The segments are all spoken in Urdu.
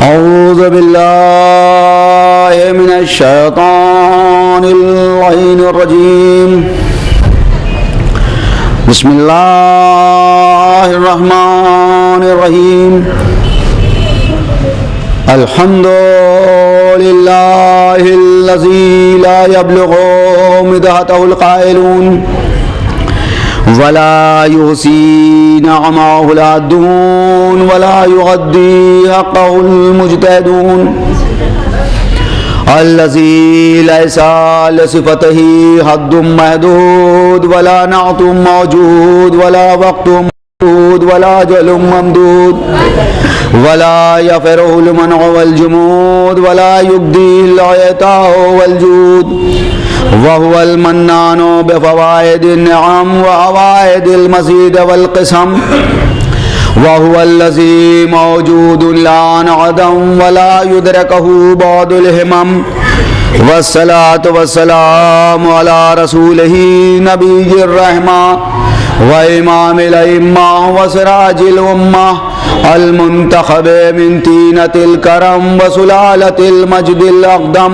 أعوذ بالله من الشيطان اللعين الرجيم. بسم الله الرحمن الرحيم. الحمد لله الذي لا يبلغ مدحته القائلون ولا يحصي نعمه العادون ولا يغدي حقه المجتهدون. الذي ليس لصفته حد محدود ولا نعت موجود ولا وقت موجود ولا أجل ممدود ولا يفره المنع والجمود ولا يقضي العطاء والجود وهو المنان بفوائد النعم وعوائد المزيد والقسم وهو الذي موجود لا عدم ولا يدركه بعد الهمم. والصلاة والسلام على رسوله نبي الرحمة وإمام الأئمة وسراج الأمة المنتخب من طينة الكرم وسلالة المجد الأقدم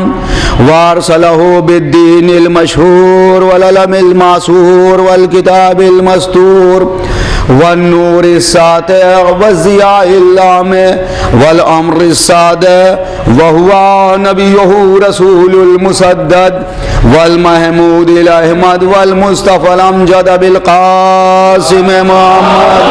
وارسله بالدين المشهور والعلم المعصور والكتاب المستور والنور الساطع والضياء اللامع والأمر الصادق وهو نبيه رسول المسدد والمحمود الأحمد والمصطفى الأمجد بالقاسم محمد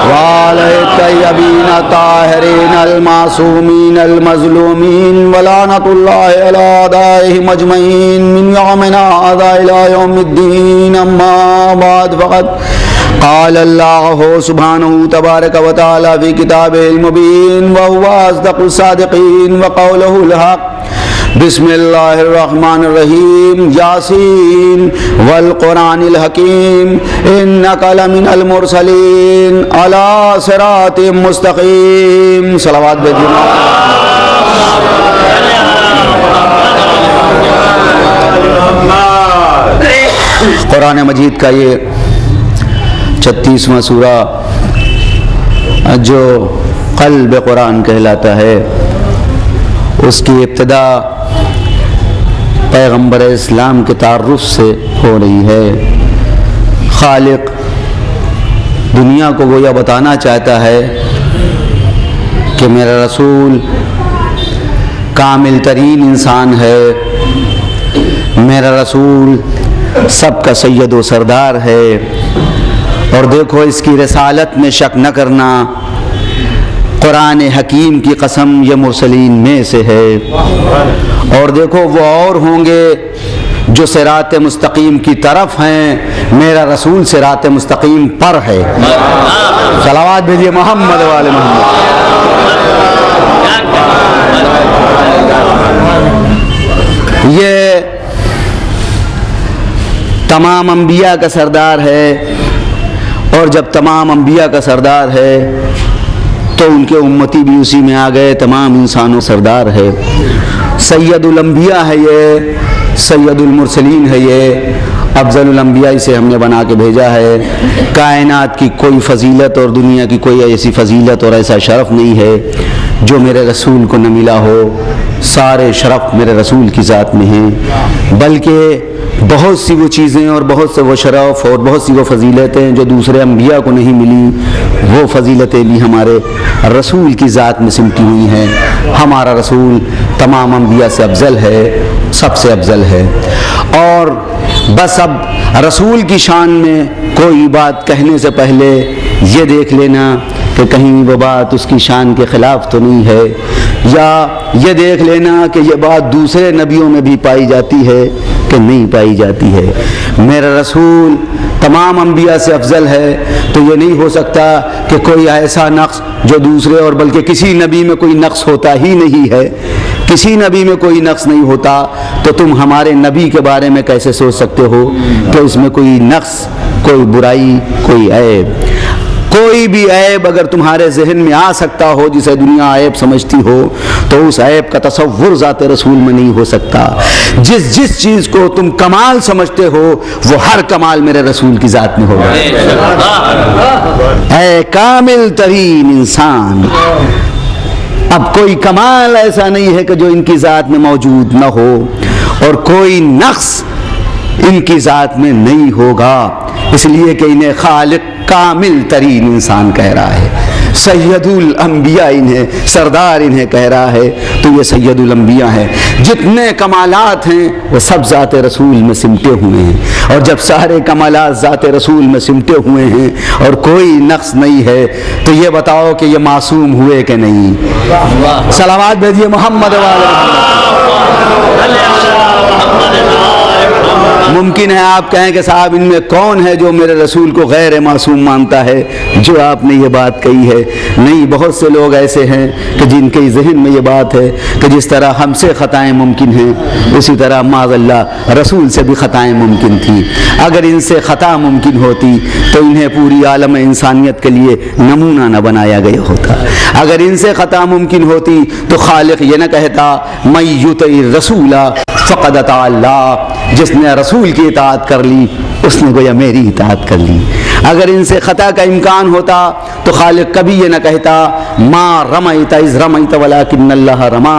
وعلى الطيبين الطاهرين المعصومين المظلومين ولعنة الله على أعدائهم أجمعين من يومنا هذا إلى يوم الدين. أما بعد فقد قال الله سبحانه تبارك وتعالى في كتابه المبين وهو أصدق الصادقين وقوله الحق. بسم الله الرحمن الرحيم. ياسين والقرآن الحكيم إنك لمن المرسلين على صراط مستقيم. صلوات بجمع. قرآن مجید کا یہ 36واں سورہ جو قلب قرآن کہلاتا ہے، اس کی ابتدا پیغمبر اسلام کے تعارف سے ہو رہی ہے. خالق دنیا کو گویا بتانا چاہتا ہے کہ میرا رسول کامل ترین انسان ہے، میرا رسول سب کا سید و سردار ہے، اور دیکھو اس کی رسالت میں شک نہ کرنا، قرآن حکیم کی قسم یہ مرسلین میں سے ہے. اور دیکھو وہ اور ہوں گے جو صراط مستقیم کی طرف ہیں، میرا رسول صراط مستقیم پر ہے. صلوات بھیجیے محمد والے محمد. یہ تمام انبیاء کا سردار ہے، اور جب تمام انبیاء کا سردار ہے تو ان کے امتی بھی اسی میں آ گئے، تمام انسانوں سردار ہے. سید الانبیاء ہے یہ، سید المرسلین ہے یہ، افضل الانبیاء سے ہم نے بنا کے بھیجا ہے. کائنات کی کوئی فضیلت اور دنیا کی کوئی ایسی فضیلت اور ایسا شرف نہیں ہے جو میرے رسول کو نہ ملا ہو. سارے شرف میرے رسول کی ذات میں ہیں، بلکہ بہت سی وہ چیزیں اور بہت سے وہ شرف اور بہت سی وہ فضیلتیں جو دوسرے انبیاء کو نہیں ملی، وہ فضیلتیں بھی ہمارے رسول کی ذات میں سمٹی ہوئی ہیں. ہمارا رسول تمام انبیاء سے افضل ہے، سب سے افضل ہے. اور بس اب رسول کی شان میں کوئی بات کہنے سے پہلے یہ دیکھ لینا کہ کہیں وہ بات اس کی شان کے خلاف تو نہیں ہے، یا یہ دیکھ لینا کہ یہ بات دوسرے نبیوں میں بھی پائی جاتی ہے کہ نہیں پائی جاتی ہے. میرا رسول تمام انبیاء سے افضل ہے تو یہ نہیں ہو سکتا کہ کوئی ایسا نقص جو دوسرے اور بلکہ کسی نبی میں کوئی نقص ہوتا ہی نہیں ہے، کسی نبی میں کوئی نقص نہیں ہوتا، تو تم ہمارے نبی کے بارے میں کیسے سوچ سکتے ہو کہ اس میں کوئی نقص، کوئی برائی، کوئی عیب؟ کوئی بھی عیب اگر تمہارے ذہن میں آ سکتا ہو جسے دنیا عیب سمجھتی ہو تو اس عیب کا تصور ذات رسول میں نہیں ہو سکتا. جس چیز کو تم کمال سمجھتے ہو وہ ہر کمال میرے رسول کی ذات میں ہوگا. اے کامل ترین انسان، اب کوئی کمال ایسا نہیں ہے کہ جو ان کی ذات میں موجود نہ ہو، اور کوئی نقص ان کی ذات میں نہیں ہوگا، اس لیے کہ انہیں خالق کامل ترین انسان کہہ رہا ہے. سید الانبیاء انہیں، سردار انہیں کہہ رہا ہے تو یہ سید الانبیاء ہیں. جتنے کمالات ہیں وہ سب ذات رسول میں سمٹے ہوئے ہیں، اور جب سارے کمالات ذات رسول میں سمٹے ہوئے ہیں اور کوئی نقص نہیں ہے تو یہ بتاؤ کہ یہ معصوم ہوئے کہ نہیں؟ صلوات بھیجیے محمد والے. ممکن ہے آپ کہیں کہ صاحب ان میں کون ہے جو میرے رسول کو غیر معصوم مانتا ہے جو آپ نے یہ بات کہی ہے. نہیں، بہت سے لوگ ایسے ہیں کہ جن کے ذہن میں یہ بات ہے کہ جس طرح ہم سے خطائیں ممکن ہیں اسی طرح معاذ اللہ رسول سے بھی خطائیں ممکن تھیں. اگر ان سے خطا ممکن ہوتی تو انہیں پوری عالم انسانیت کے لیے نمونہ نہ بنایا گیا ہوتا. اگر ان سے خطا ممکن ہوتی تو خالق یہ نہ کہتا من یطع الرسول فقد اطاع اللہ، جس نے رسول کی اطاعت کر لی اس نے گویا میری اطاعت کر لی. اگر ان سے خطا کا امکان ہوتا تو خالق کبھی یہ نہ کہتا ما رمیت اذ رمیت ولکن اللہ رما،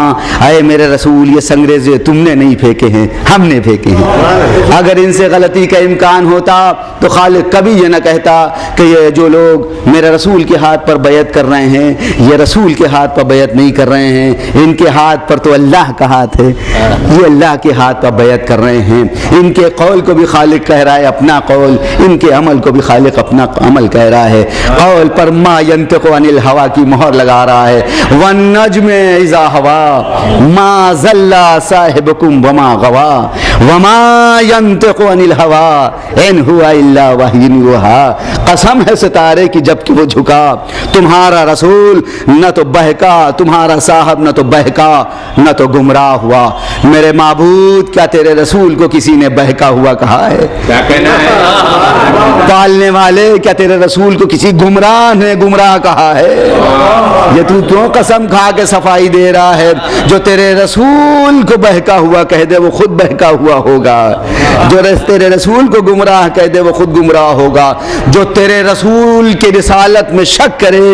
اے میرے رسول یہ سنگریزے تم نے نہیں پھینکے ہیں ہم نے پھینکے ہیں. اگر ان سے غلطی کا امکان ہوتا تو خالق کبھی یہ نہ کہتا کہ یہ جو لوگ میرے رسول کے ہاتھ پر بیعت کر رہے ہیں یہ رسول کے ہاتھ پر بیعت نہیں کر رہے ہیں، ان کے ہاتھ پر تو اللہ کا ہاتھ ہے، یہ اللہ کے ہاتھ پر بیعت کر رہے ہیں. ان کے قول کو بھی خالق کہہ رہا ہے اپنا قول، ان کے عمل کو بھی خالق اپنا عمل کہہ رہا ہے. قول پر ما ینطق عن الہوا کی مہر لگا رہا ہے. والنجم اذا ہوا ما ضل صاحبکم وما غوا وما ینطق عن الہوا ان هو الا وحی یوحی. قسم ہے ستارے کی جب کہ وہ جھکا، تمہارا رسول نہ تو بہکا، تمہارا صاحب نہ تو بہکا نہ تو گمراہ ہوا. میرے معبود کیا تیرے رسول کو کسی نے بہکا ہوا کہا ہے؟ کیا کہنا ہے؟ پالنے والے کیا تیرے رسول کو کسی گمراہ نے گمراہ کہا ہے؟ یہ تو کیوں قسم کھا کے صفائی دے رہا ہے؟ جو تیرے رسول کو بہکا ہوا کہہ دے وہ خود بہکا ہوا ہوگا، جو تیرے رسول کو گمراہ کہہ دے وہ خود گمراہ ہوگا. جو تیرے رسول کی رسالت میں شک کرے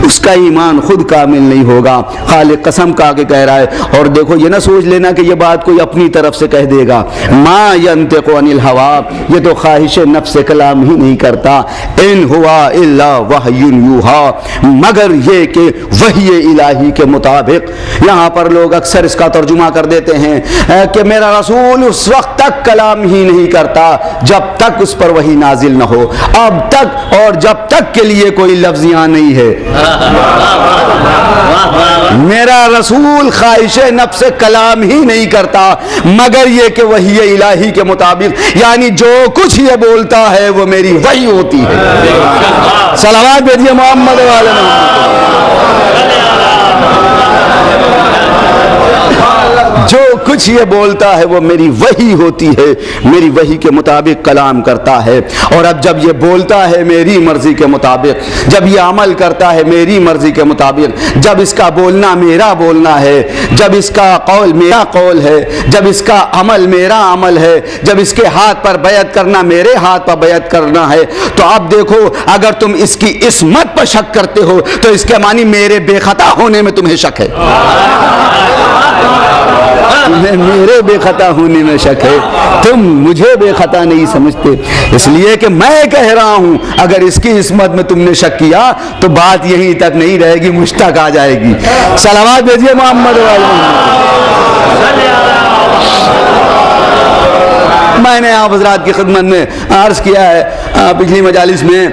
اس کا ایمان خود کامل نہیں ہوگا. خالق قسم کھا کے کہہ رہا ہے. اور دیکھو یہ نہ سوچ لینا کہ یہ بات کوئی اپنی طرف سے کہہ دے گا. ما ینطق عن الہوا، یہ تو خواہش نفس سے کلام ہی نہیں کرتا. ان ہوا الا وحی یوحی، مگر یہ کہ وحی الہی کے مطابق. یہاں پر لوگ اکثر اس کا ترجمہ کر دیتے ہیں کہ میرا رسول اس وقت تک کلام ہی نہیں کرتا جب تک اس پر وحی نازل نہ ہو. اب تک اور جب تک کے لیے کوئی لفظ یہاں نہیں ہے. میرا رسول خواہش نفس سے کلام ہی نہیں کرتا مگر یہ کہ وحی الہی کے مطابق، یعنی جو کچھ یہ بولتا ہے وہ میری وحی ہوتی ہے. صلوات بھیجیے محمد والے جو کچھ یہ بولتا ہے وہ میری وحی ہوتی ہے، میری وحی کے مطابق کلام کرتا ہے. اور اب جب یہ بولتا ہے میری مرضی کے مطابق، جب یہ عمل کرتا ہے میری مرضی کے مطابق، جب اس کا بولنا میرا بولنا ہے، جب اس کا قول میرا قول ہے، جب اس کا عمل میرا عمل ہے، جب اس کے ہاتھ پر بیعت کرنا میرے ہاتھ پر بیعت کرنا ہے، تو اب دیکھو اگر تم اس کی عصمت پر شک کرتے ہو تو اس کے معنی میرے بے خطا ہونے میں تمہیں شک ہے. تمہیں میرے بے خطا ہونے میں شک ہے، تم مجھے بے خطا نہیں سمجھتے. اس لیے کہ میں کہہ رہا ہوں اگر اس کی عصمت میں تم نے شک کیا تو بات یہیں تک نہیں رہے گی، مجھ تک آ جائے گی. صلوات بھیجیے محمد والے. میں نے آپ حضرات کی خدمت میں عرض کیا ہے پچھلی مجالس میں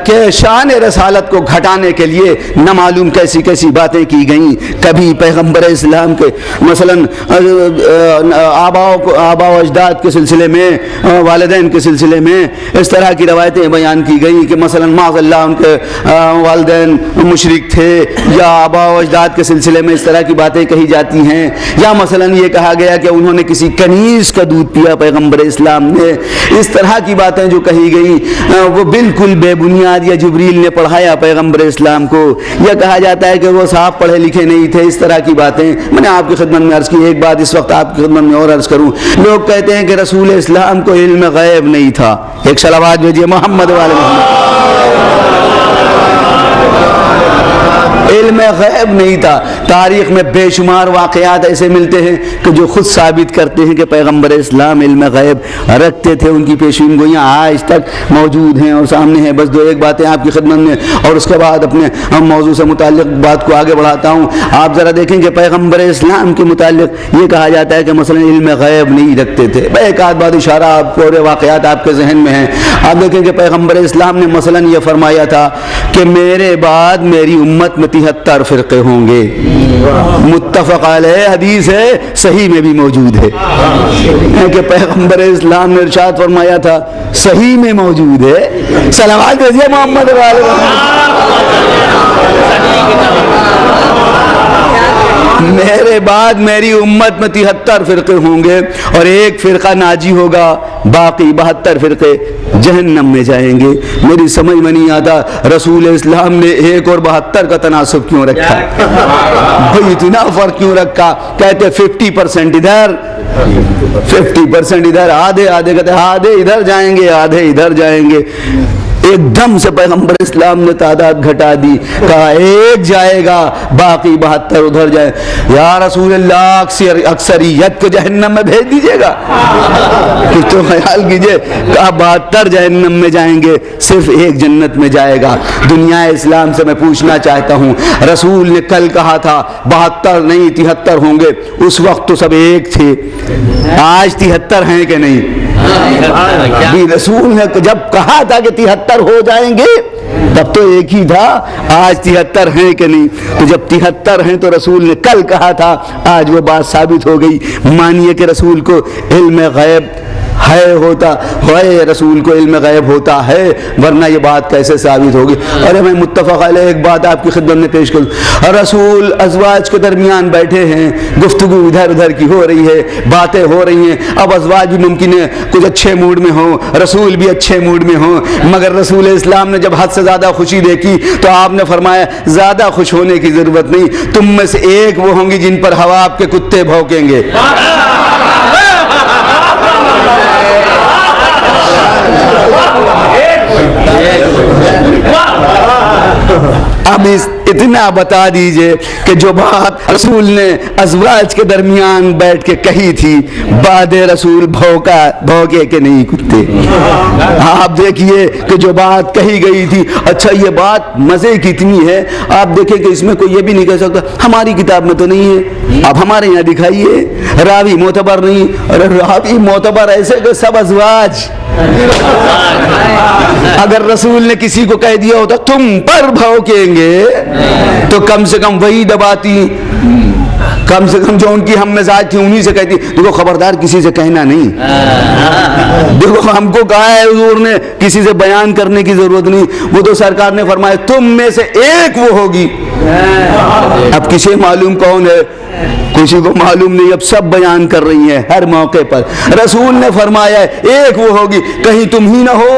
کہ شان رسالت کو گھٹانے کے لیے نہ معلوم کیسی کیسی باتیں کی گئیں. کبھی پیغمبر اسلام کے مثلا آبا و اجداد کے سلسلے میں، والدین کے سلسلے میں اس طرح کی روایتیں بیان کی گئیں کہ مثلا معاذ اللہ ان کے والدین مشرک تھے، یا آبا و اجداد کے سلسلے میں اس طرح کی باتیں کہی جاتی ہیں، یا مثلا یہ کہا گیا کہ انہوں نے کسی کنیز کا دودھ پیا پیغمبر اسلام نے. اس طرح کی باتیں جو کہی گئی وہ بالکل بے بنیاد یا جبریل نے پڑھایا پیغمبر اسلام کو، یا کہا جاتا ہے کہ وہ صاحب پڑھے لکھے نہیں تھے، اس طرح کی باتیں میں نے آپ کی خدمت میں عرض کی۔ ایک بات اس وقت آپ کی خدمت میں اور عرض کروں، لوگ کہتے ہیں کہ رسول اسلام کو علم غیب نہیں تھا۔ ایک صلوات بھیجیے محمد والے محمد۔ علم غیب نہیں تھا۔ تاریخ میں بے شمار واقعات ایسے ملتے ہیں کہ جو خود ثابت کرتے ہیں کہ پیغمبر اسلام علم غیب رکھتے تھے، ان کی پیشین گوئیاں آج تک موجود ہیں اور سامنے ہیں۔ بس دو ایک باتیں آپ کی خدمت میں اور اس کے بعد اپنے موضوع سے متعلق بات کو آگے بڑھاتا ہوں۔ آپ ذرا دیکھیں کہ پیغمبر اسلام کے متعلق یہ کہا جاتا ہے کہ مثلا علم غیب نہیں رکھتے تھے۔ ایک آدھ بات اشارہ آپ کو اور واقعات آپ کے ذہن میں ہیں۔ آپ دیکھیں کہ پیغمبر اسلام نے مثلا یہ فرمایا تھا کہ میرے بعد میری امت میں 73 فرقے ہوں گے۔ متفق علیہ حدیث ہے، صحیح میں بھی موجود ہے کہ پیغمبر اسلام نے ارشاد فرمایا تھا، صحیح میں موجود ہے۔ صلوات بھیجیے محمد والے۔ میرے بعد میری امت میں 73 فرقے ہوں گے اور ایک فرقہ ناجی ہوگا، باقی 72 فرقے جہنم میں جائیں گے۔ میری سمجھ میں نہیں آتا رسول اسلام نے 1 اور 72 کا تناسب کیوں رکھا، بھئی اتنا فرق کیوں رکھا؟ کہتے 50% ادھر 50% ادھر، آدھے آدھے کہتے آدھے ادھر جائیں گے آدھے ادھر جائیں گے۔ ایک دم سے پیغمبر اسلام نے تعداد گھٹا دی، کہا ایک جائے گا باقی 72 ادھر جائے۔ یا رسول اللہ اکثریت کو جہنم میں بھیج دیجئے گا؟ کچھ تو خیال کیجئے۔ کہا 72 جہنم میں جائیں گے، صرف ایک جنت میں جائے گا۔ دنیا اسلام سے میں پوچھنا چاہتا ہوں، رسول نے کل کہا تھا 72 نہیں 73 ہوں گے، اس وقت تو سب ایک تھے، آج 73 ہیں کہ نہیں؟ رسول نے جب کہا تھا کہ 73 ہو جائیں گے تب تو ایک ہی تھا، آج 73 ہیں کہ نہیں؟ تو جب 73 ہیں تو رسول نے کل کہا تھا، آج وہ بات ثابت ہو گئی۔ مانیے کہ رسول کو علم غیب ہے ہوتا ہے، رسول کو علم غیب ہوتا ہے، ورنہ یہ بات کیسے ثابت ہوگی؟ ارے میں متفق علیہ ایک بات آپ کی خدمت میں پیش کروں۔ رسول ازواج کے درمیان بیٹھے ہیں، گفتگو ادھر ادھر کی ہو رہی ہے، باتیں ہو رہی ہیں۔ اب ازواج بھی ممکن ہے کچھ اچھے موڈ میں ہوں، رسول بھی اچھے موڈ میں ہوں، مگر رسول اسلام نے جب حد سے زیادہ خوشی دیکھی تو آپ نے فرمایا زیادہ خوش ہونے کی ضرورت نہیں، تم میں سے ایک وہ ہوں گی جن پر ہوا آپ کے کتے بھونکیں گے۔ اب اتنا بتا دیجئے کہ جو بات رسول نے ازواج کے درمیان بیٹھ کے کہی تھی، بعد رسول بھوکے کہ نہیں کتے؟ آپ دیکھیے کہ جو بات کہی گئی تھی، اچھا یہ بات مزے کی اتنی ہے، آپ دیکھیں کہ اس میں کوئی یہ بھی نہیں کہہ سکتا ہماری کتاب میں تو نہیں ہے، آپ ہمارے یہاں دکھائیے راوی معتبر نہیں۔ ارے راوی معتبر ایسے کہ سب ازواج۔ اگر رسول نے کسی کو کہہ دیا ہوتا تم پر بھونکیں گے تو کم سے کم وہی دباتی، کم سے کم جو ان کی ہم مزاج تھی انہی سے کہتی دیکھو خبردار کسی سے کہنا نہیں، دیکھو ہم کو کہا ہے حضور نے کسی سے بیان کرنے کی ضرورت نہیں، وہ تو سرکار نے فرمایا تم میں سے ایک وہ ہوگی۔ اب کسی معلوم کون ہے؟ کسی کو معلوم نہیں، اب سب بیان کر رہی ہیں ہر موقع پر۔ رسول نے فرمایا ایک وہ ہوگی، کہیں تم ہی نہ ہو،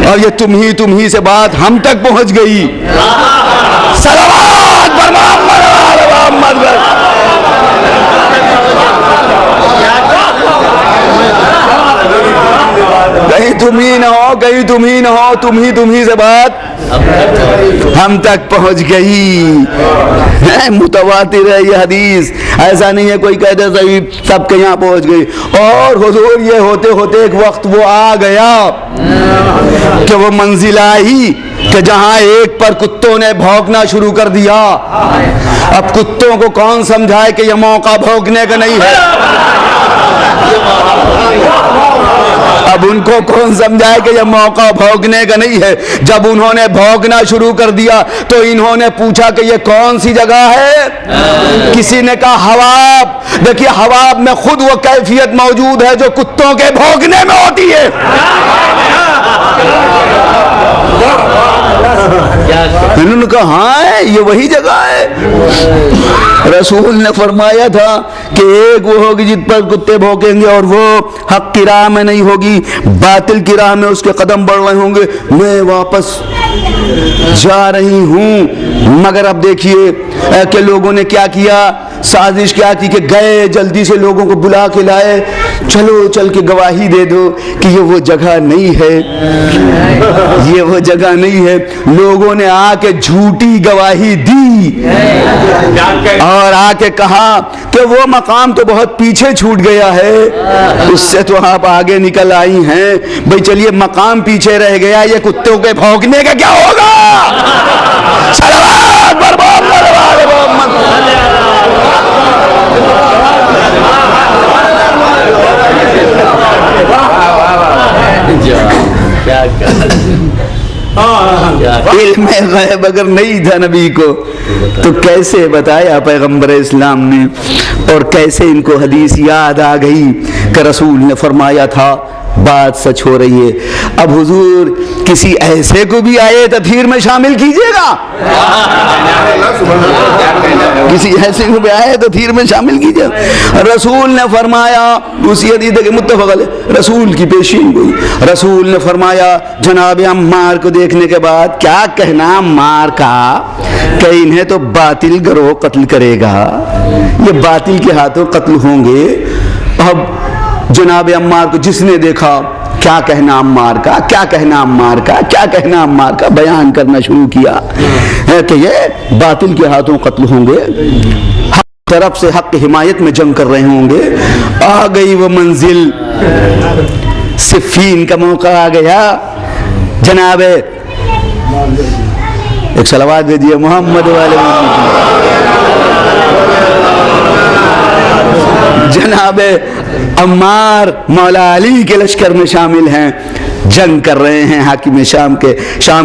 اور یہ تم ہی سے بات ہم تک پہنچ گئی۔ صلوات پر محمد کہیں تم ہی نہ ہو، کہیں تم ہی نہ ہو، تم ہی سے بات ہم تک پہنچ گئی۔ متواتر ہے یہ حدیث، ایسا نہیں ہے کوئی کہتے صحیح سب کے یہاں پہنچ گئی۔ اور حضور یہ ہوتے ہوتے ایک وقت وہ آ گیا کہ وہ منزل آئی کہ جہاں ایک پر کتوں نے بھونکنا شروع کر دیا۔ اب کتوں کو کون سمجھائے کہ یہ موقع بھونکنے کا نہیں ہے؟ اب ان کو کون سمجھائے کہ یہ موقع بھونکنے کا نہیں ہے؟ جب انہوں نے بھونکنا شروع کر دیا تو انہوں نے پوچھا کہ یہ کون سی جگہ ہے؟ کسی نے کہا حواب۔ دیکھیے حواب میں خود وہ کیفیت موجود ہے جو کتوں کے بھونکنے میں ہوتی ہے۔ انہوں نے کہا ہاں یہ وہی جگہ ہے. رسول نے فرمایا تھا کہ ایک وہ ہوگی جس پر کتے بھونکیں گے اور وہ حق کی راہ میں نہیں ہوگی, باطل کی راہ میں اس کے قدم بڑھ رہے ہوں گے, میں واپس جا رہی ہوں. مگر اب دیکھیے کہ لوگوں نے کیا کیا, سازش کیا تھی کہ گئے جلدی سے لوگوں کو بلا کے لائے, چلو چل کے گواہی دے دو کہ یہ وہ جگہ نہیں ہے, یہ وہ جگہ نہیں ہے. لوگوں نے آ کے جھوٹی گواہی دی اور آ کے کہا کہ وہ مقام تو بہت پیچھے چھوٹ گیا ہے, اس سے تو آپ آگے نکل آئی ہیں. بھئی چلیے مقام پیچھے رہ گیا, یہ کتوں کے بھونکنے کا کیا ہوگا؟ صلوات برباد برباد محمد. علم غیب اگر نہیں تھا نبی کو تو کیسے بتایا پیغمبر اسلام نے, اور کیسے ان کو حدیث یاد آ گئی کہ رسول نے فرمایا تھا بات سچ ہو رہی ہے. اب حضور کسی ایسے کو بھی آئے تطہیر میں شامل کیجئے گا, کسی ایسے کو بھی آئے تطہیر میں شامل کیجئے گا. رسول نے فرمایا, اسی حدیث کے متفق علیہ رسول کی پیشین ہوئی, رسول نے فرمایا جناب عمار کو دیکھنے کے بعد کیا کہنا عمار کا کہ انہیں تو باطل گروہ قتل کرے گا, یہ باطل کے ہاتھوں قتل ہوں گے. اب جناب عمار کو جس نے دیکھا, کیا کہنا عمار کا, کیا کہنا عمار کا, کیا کہنا عمار کا, بیان کرنا شروع کیا کہ یہ باطل کے ہاتھوں قتل ہوں گے, حق طرف سے حق کی حمایت میں جنگ کر رہے ہوں گے. آ گئی وہ منزل, صفین کا موقع آ گیا. جناب ایک صلوات دیجیے محمد والے جناب عمار مولا علی کے لشکر میں شامل ہیں, جنگ کر رہے ہیں حاکم شام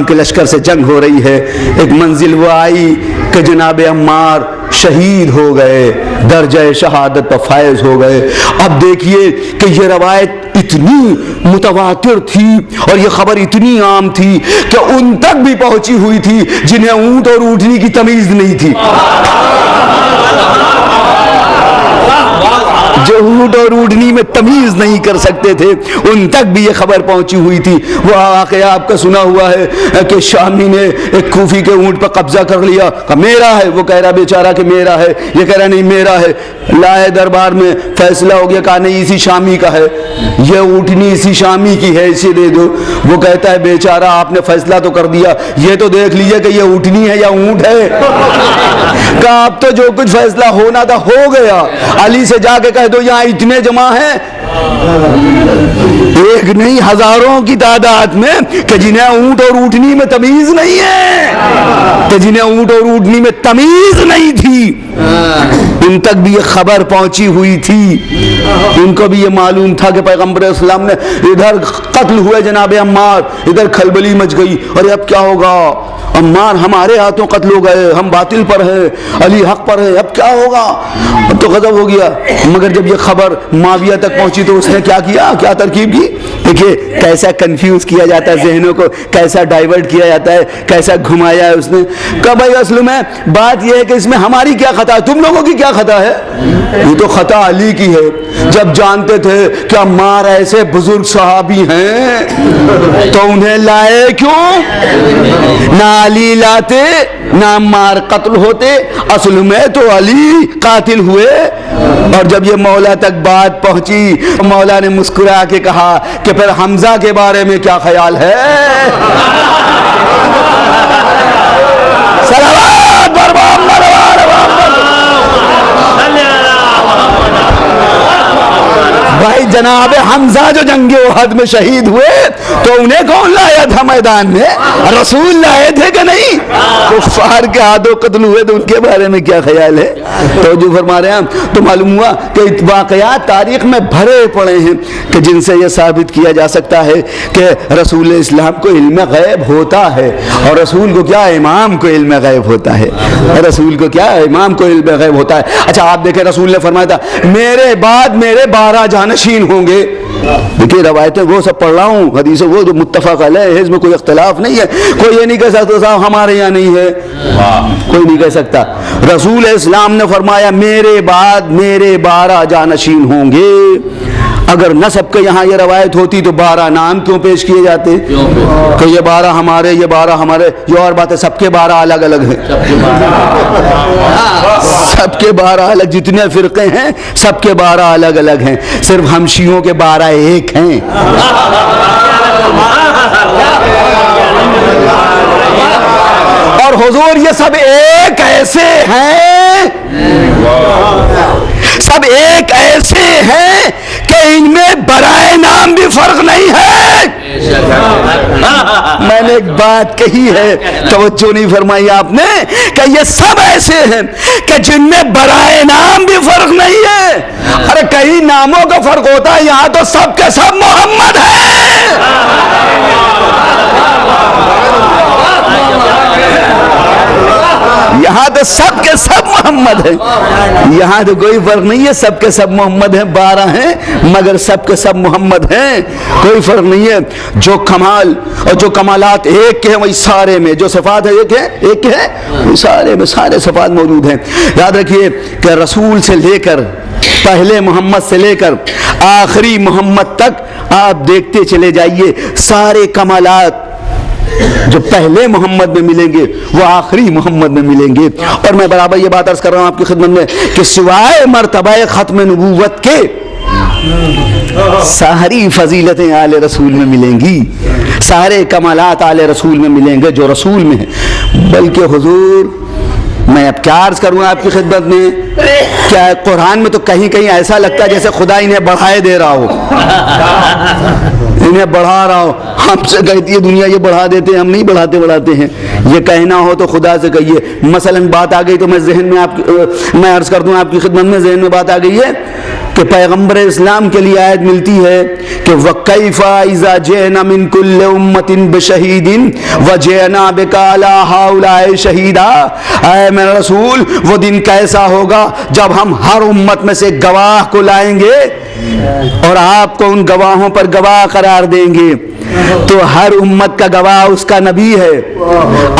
کے لشکر سے جنگ ہو رہی ہے. ایک منزل وہ آئی کہ جناب عمار شہید ہو گئے, درجہ شہادت پر فائز ہو گئے. اب دیکھیے کہ یہ روایت اتنی متواتر تھی اور یہ خبر اتنی عام تھی کہ ان تک بھی پہنچی ہوئی تھی جنہیں اونٹ اور اونٹنی کی تمیز نہیں تھی, جو اونٹ اور اونٹنی میں تمیز نہیں کر سکتے تھے ان تک بھی یہ خبر پہنچی ہوئی تھی. وہ واقعہ آپ کا سنا ہوا ہے کہ شامی نے ایک کوفی کے اونٹ پر قبضہ کر لیا, کہا میرا ہے, وہ کہہ رہا بیچارہ کہ میرا ہے, یہ کہہ رہا نہیں میرا ہے. لائے دربار میں, فیصلہ ہو گیا, کہا نہیں اسی شامی کا ہے, یہ اونٹنی اسی شامی کی ہے, اسے دے دو. وہ کہتا ہے بیچارہ آپ نے فیصلہ تو کر دیا, یہ تو دیکھ لیجئے کہ یہ اونٹنی ہے یا اونٹ ہے. کہا اب تو جو کچھ فیصلہ ہونا تھا ہو گیا, علی سے جا کے کہہ دو یہاں اتنے جمع ہیں, ایک نہیں ہزاروں کی تعداد میں, کہ جنہیں اونٹ اور اونٹنی میں تمیز نہیں ہے, کہ جنہیں اونٹ اور اونٹنی میں تمیز نہیں تھی ان تک بھی یہ خبر پہنچی ہوئی تھی. ان کو بھی یہ معلوم تھا کہ پیغمبر اسلام نے, ادھر قتل ہوئے جناب عمار, ادھر کھلبلی مچ گئی, اور اب کیا ہوگا, عمار ہمارے ہاتھوں قتل ہو گئے, ہم باطل پر ہیں, علی حق پر ہے, اب کیا ہوگا, اب تو غضب ہو گیا. مگر جب یہ خبر معاویہ تک پہنچی تو اس نے کیا کیا, کیا ترکیب کی. دیکھیے کیسا کنفیوز کیا جاتا ہے ذہنوں کو, کیسا ڈائیورٹ کیا جاتا ہے, کیسا گھمایا ہے اس نے. کہا بھائی اصل میں بات یہ ہے کہ اس میں ہماری کیا خطا ہے, تم لوگوں کی کیا خطا ہے, یہ تو خطا علی کی ہے. جب جانتے تھے کہ عمار ایسے بزرگ صحابی ہیں تو انہیں لائے کیوں, نہ علی لاتے نہ عمار قتل ہوتے, اصل میں تو علی قاتل ہوئے. اور جب یہ مولا تک بات پہنچی, مولا نے مسکرا کے کہا کہ پھر حمزہ کے بارے میں کیا خیال ہے. صلوات برباد بھائی جناب حمزہ جو جنگ احد میں شہید ہوئے تو انہیں کون لایا تھا میدان میں, رسول لائے تھے کہ نہیں. کفار کے ہاتھوں قتل ہوئے تو ان کے بارے میں کیا خیال ہے. تو جو فرما رہے ہیں تو معلوم ہوا کہ واقعات تاریخ میں بھرے پڑے ہیں کہ جن سے یہ ثابت کیا جا سکتا ہے کہ رسول اسلام کو علم غیب ہوتا ہے, اور رسول کو کیا امام کو علم غیب ہوتا ہے, رسول کو کیا امام کو علم غیب ہوتا ہے. اچھا آپ دیکھیں رسول نے فرمایا تھا میرے بعد میرے 12 جانشین ہوں گے, دیکھیے روایتیں وہ سب پڑھ رہا ہوں، حدیثیں وہ جو متفق علیہ ہے، اس میں کوئی اختلاف نہیں ہے. کوئی یہ نہیں کہہ سکتا صاحب ہمارے یہاں نہیں ہے، کوئی نہیں کہہ سکتا. رسول اسلام نے فرمایا میرے بعد میرے 12 جانشین ہوں گے. اگر نسب کے یہاں یہ روایت ہوتی تو 12 نام کیوں پیش کیے جاتے کہ یہ 12 ہمارے، یہ 12 ہمارے. یہ اور بات ہے، سب کے 12 الگ الگ ہیں، سب کے 12 الگ، جتنے فرقے ہیں سب کے 12 الگ الگ ہیں. صرف ہم شیعوں کے 12 ایک ہیں. اور حضور یہ سب ایک ایسے ہیں، سب ایک ایسے ہیں کہ ان میں برائے نام بھی فرق نہیں ہے. میں نے ایک بات کہی ہے، توجہ نہیں فرمائی آپ نے، کہ یہ سب ایسے ہیں کہ جن میں برائے نام بھی فرق نہیں ہے. ارے کئی ناموں کا فرق ہوتا ہے، یہاں تو سب کے سب محمد ہیں. یہاں تو سب کے سب محمد ہیں، یہاں تو کوئی فرق نہیں ہے، سب کے سب محمد ہیں. 12 ہیں مگر سب کے سب محمد ہیں، کوئی فرق نہیں ہے. جو کمال اور جو کمالات ایک کے ہیں وہی سارے میں، جو صفات ہے ایک کے ہیں سارے میں، سارے صفات موجود ہیں. یاد رکھیے کہ رسول سے لے کر پہلے محمد سے لے کر آخری محمد تک آپ دیکھتے چلے جائیے، سارے کمالات جو پہلے محمد میں ملیں گے وہ آخری محمد میں ملیں گے. اور میں برابر یہ بات عرض کر رہا ہوں آپ کی خدمت میں کہ سوائے مرتبہ ختم نبوت کے ساری فضیلتیں آل رسول میں ملیں گی، سارے کمالات آل رسول میں ملیں گے جو رسول میں ہیں. بلکہ حضور میں اب کیا عرض کروں آپ کی خدمت میں، کیا قرآن میں تو کہیں کہیں ایسا لگتا ہے جیسے خدا انہیں بڑھائے دے رہا ہو، انہیں بڑھا رہا ہو. ہم سے کہتی ہے دنیا یہ بڑھا دیتے ہیں، ہم نہیں بڑھاتے ہیں. یہ کہنا ہو تو خدا سے کہیے. مثلا بات آ گئی تو میں ذہن میں میں عرض کر دوں آپ کی خدمت میں، ذہن میں بات آ گئی ہے کہ پیغمبر اسلام کے لیے آیت ملتی ہے کہ وَكَيْفَ إِذَا جِئْنَا مِن كُلِّ أُمَّةٍ بِشَهِيدٍ وَجِئْنَا بِكَ عَلَىٰ هَٰؤُلَاءِ شَهِيدًا. اے میرا رسول وہ دن کیسا ہوگا جب ہم ہر امت میں سے گواہ کو لائیں گے اور آپ کو ان گواہوں پر گواہ قرار دیں گے. تو ہر امت کا گواہ اس کا نبی ہے.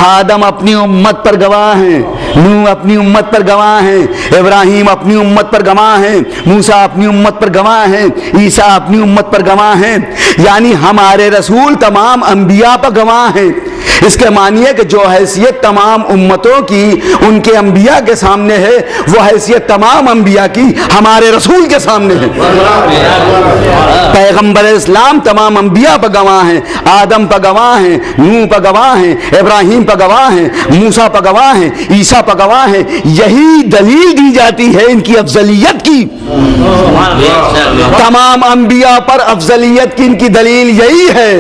آدم اپنی امت پر گواہ ہیں، نوح اپنی امت پر گواہ ہیں، ابراہیم اپنی امت پر گواہ ہیں، موسیٰ اپنی امت پر گواہ ہیں، عیسیٰ اپنی امت پر گواہ ہیں. یعنی ہمارے رسول تمام انبیاء پر گواہ ہیں. اس کے معنی ہے کہ جو حیثیت تمام امتوں کی ان کے انبیاء کے سامنے ہے وہ حیثیت تمام انبیاء کی ہمارے رسول کے سامنے ہے. پیغمبر اسلام تمام انبیاء پر گواہ ہیں، آدم پر گواہ ہیں، نوح پر گواہ ہیں، ابراہیم پر گواہ ہیں، موسیٰ پر گواہ ہیں، عیسیٰ پر گواہ ہیں. یہی دلیل دی جاتی ہے ان کی افضلیت کی. تمام انبیاء پر افضلیت کی ان کی دلیل یہی ہے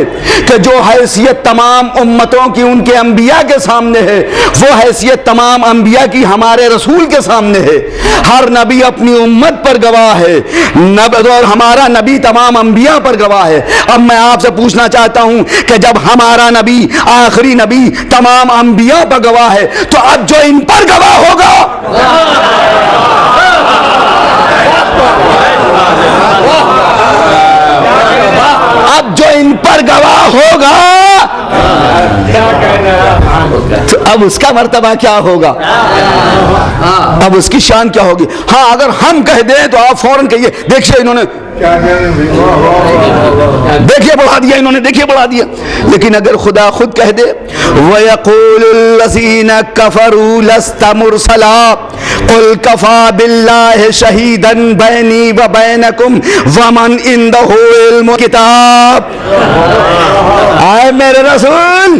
کہ جو حیثیت تمام امتوں کی ان کے انبیاء کے سامنے ہے وہ حیثیت تمام انبیاء کی ہمارے رسول کے سامنے ہے. ہر نبی اپنی امت پر گواہ ہے اور ہمارا نبی تمام انبیاء پر گواہ ہے. اب میں آپ سے پوچھنا چاہتا ہوں کہ جب ہمارا نبی آخری نبی تمام انبیاء پر گواہ ہے تو اب جو ان پر گواہ ہوگا اب جو ان پر گواہ ہوگا تو اب اس کا مرتبہ کیا ہوگا، اب اس کی شان کیا ہوگی. ہاں اگر ہم کہہ دیں تو آپ فوراً کہیے دیکھیے انہوں نے دیکھیے بڑھا دیا، انہوں نے دیکھیے بڑھا دیا. لیکن اگر خدا خود کہہ دے وَيَقُولُ الَّذِينَ كَفَرُوا لَسْتَ مُرْسَلًا قُلْ كَفَىٰ بِاللَّهِ شَهِيدًا بَيْنِي وَبَيْنَكُمْ وَمَنْ عِندَهُ عِلْمُ الْكِتَابِ. آئے میرے رسول،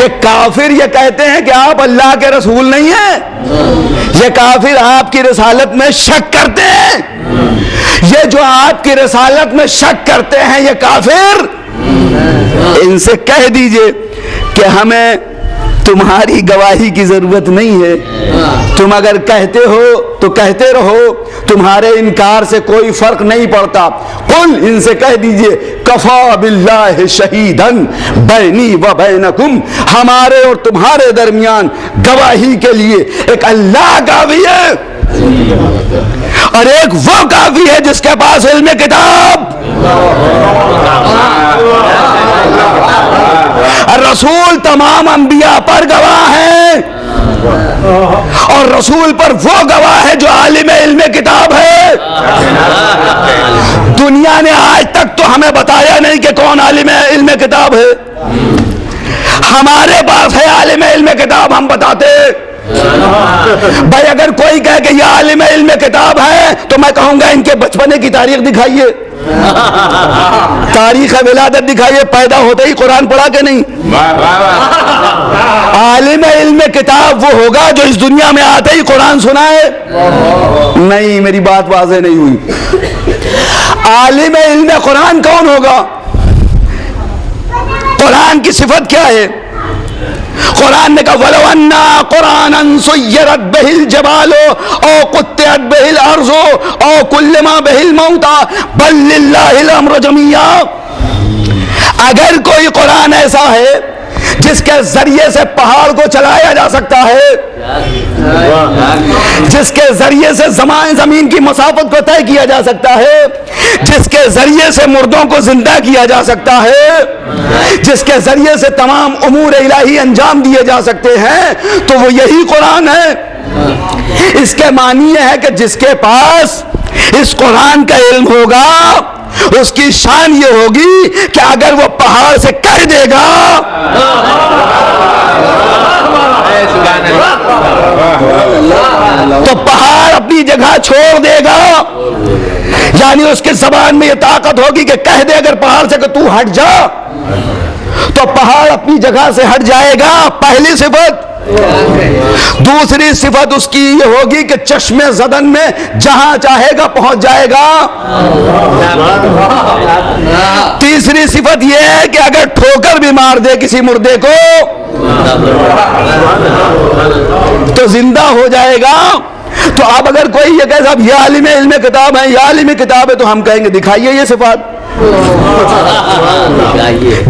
یہ کافر یہ کہتے ہیں کہ آپ اللہ کے رسول نہیں ہیں، یہ کافر آپ کی رسالت میں شک کرتے ہیں. یہ جو آپ کی رسالت میں شک کرتے ہیں یہ کافر، ان سے کہہ دیجئے کہ ہمیں تمہاری گواہی کی ضرورت نہیں ہے. تم اگر کہتے ہو تو کہتے رہو، تمہارے انکار سے کوئی فرق نہیں پڑتا. قل ان سے کہہ دیجئے کفا باللہ شہیدن بینی و بینکم، ہمارے اور تمہارے درمیان گواہی کے لیے ایک اللہ کافی ہے. اور ایک وہ کافی ہے جس کے پاس علم کتاب. رسول تمام انبیاء پر گواہ ہیں اور رسول پر وہ گواہ ہے جو عالم علم کتاب ہے. دنیا نے آج تک تو ہمیں بتایا نہیں کہ کون عالم علم کتاب ہے. ہمارے پاس ہے عالم علم کتاب, ہم بتاتے. بھائی اگر کوئی کہے کہ یہ عالم علم کتاب ہے تو میں کہوں گا ان کے بچپنے کی تاریخ دکھائیے, تاریخ ولادت دکھائیے, پیدا ہوتے ہی قرآن پڑھا کہ نہیں. عالم علم کتاب وہ ہوگا جو اس دنیا میں آتے ہی قرآن سنائے. نہیں, میری بات واضح نہیں ہوئی. عالم علم قرآن کون ہوگا؟ قرآن کی صفت کیا ہے؟ قرآن نے کہا وَلَوْ أَنَّا قُرْآنًا سُيِّرَتْ بِهِ الْجِبَالُ أَوْ قُطِّعَتْ بِهِ الْأَرْضُ أَوْ كُلِّمَ بِهِ الْمَوْتَى بَل لِلَّهِ الْأَمْرُ جَمِيعًا. اگر کوئی قرآن ایسا ہے جس کے ذریعے سے پہاڑ کو چلایا جا سکتا ہے, جس کے ذریعے سے زمین کی مسافت کو طے کیا جا سکتا ہے, جس کے ذریعے سے مردوں کو زندہ کیا جا سکتا ہے, جس کے ذریعے سے تمام امور الہی انجام دیے جا سکتے ہیں, تو وہ یہی قرآن ہے. اس کے معنی یہ ہے کہ جس کے پاس اس قرآن کا علم ہوگا اس کی شان یہ ہوگی کہ اگر وہ پہاڑ سے کہہ دے گا تو پہاڑ اپنی جگہ چھوڑ دے گا. یعنی اس کی زبان میں یہ طاقت ہوگی کہ کہہ دے اگر پہاڑ سے کہ تو ہٹ جا تو پہاڑ اپنی جگہ سے ہٹ جائے گا. پہلی صفت. دوسری صفت اس کی یہ ہوگی کہ چشم زدن میں جہاں چاہے گا پہنچ جائے گا. تیسری صفت یہ ہے کہ اگر ٹھوکر بھی مار دے کسی مردے کو تو زندہ ہو جائے گا. تو اب اگر کوئی یہ کہے صاحب یہ عالم علم کتاب ہے, یہ عالم کتاب ہے, تو ہم کہیں گے دکھائیے یہ صفات,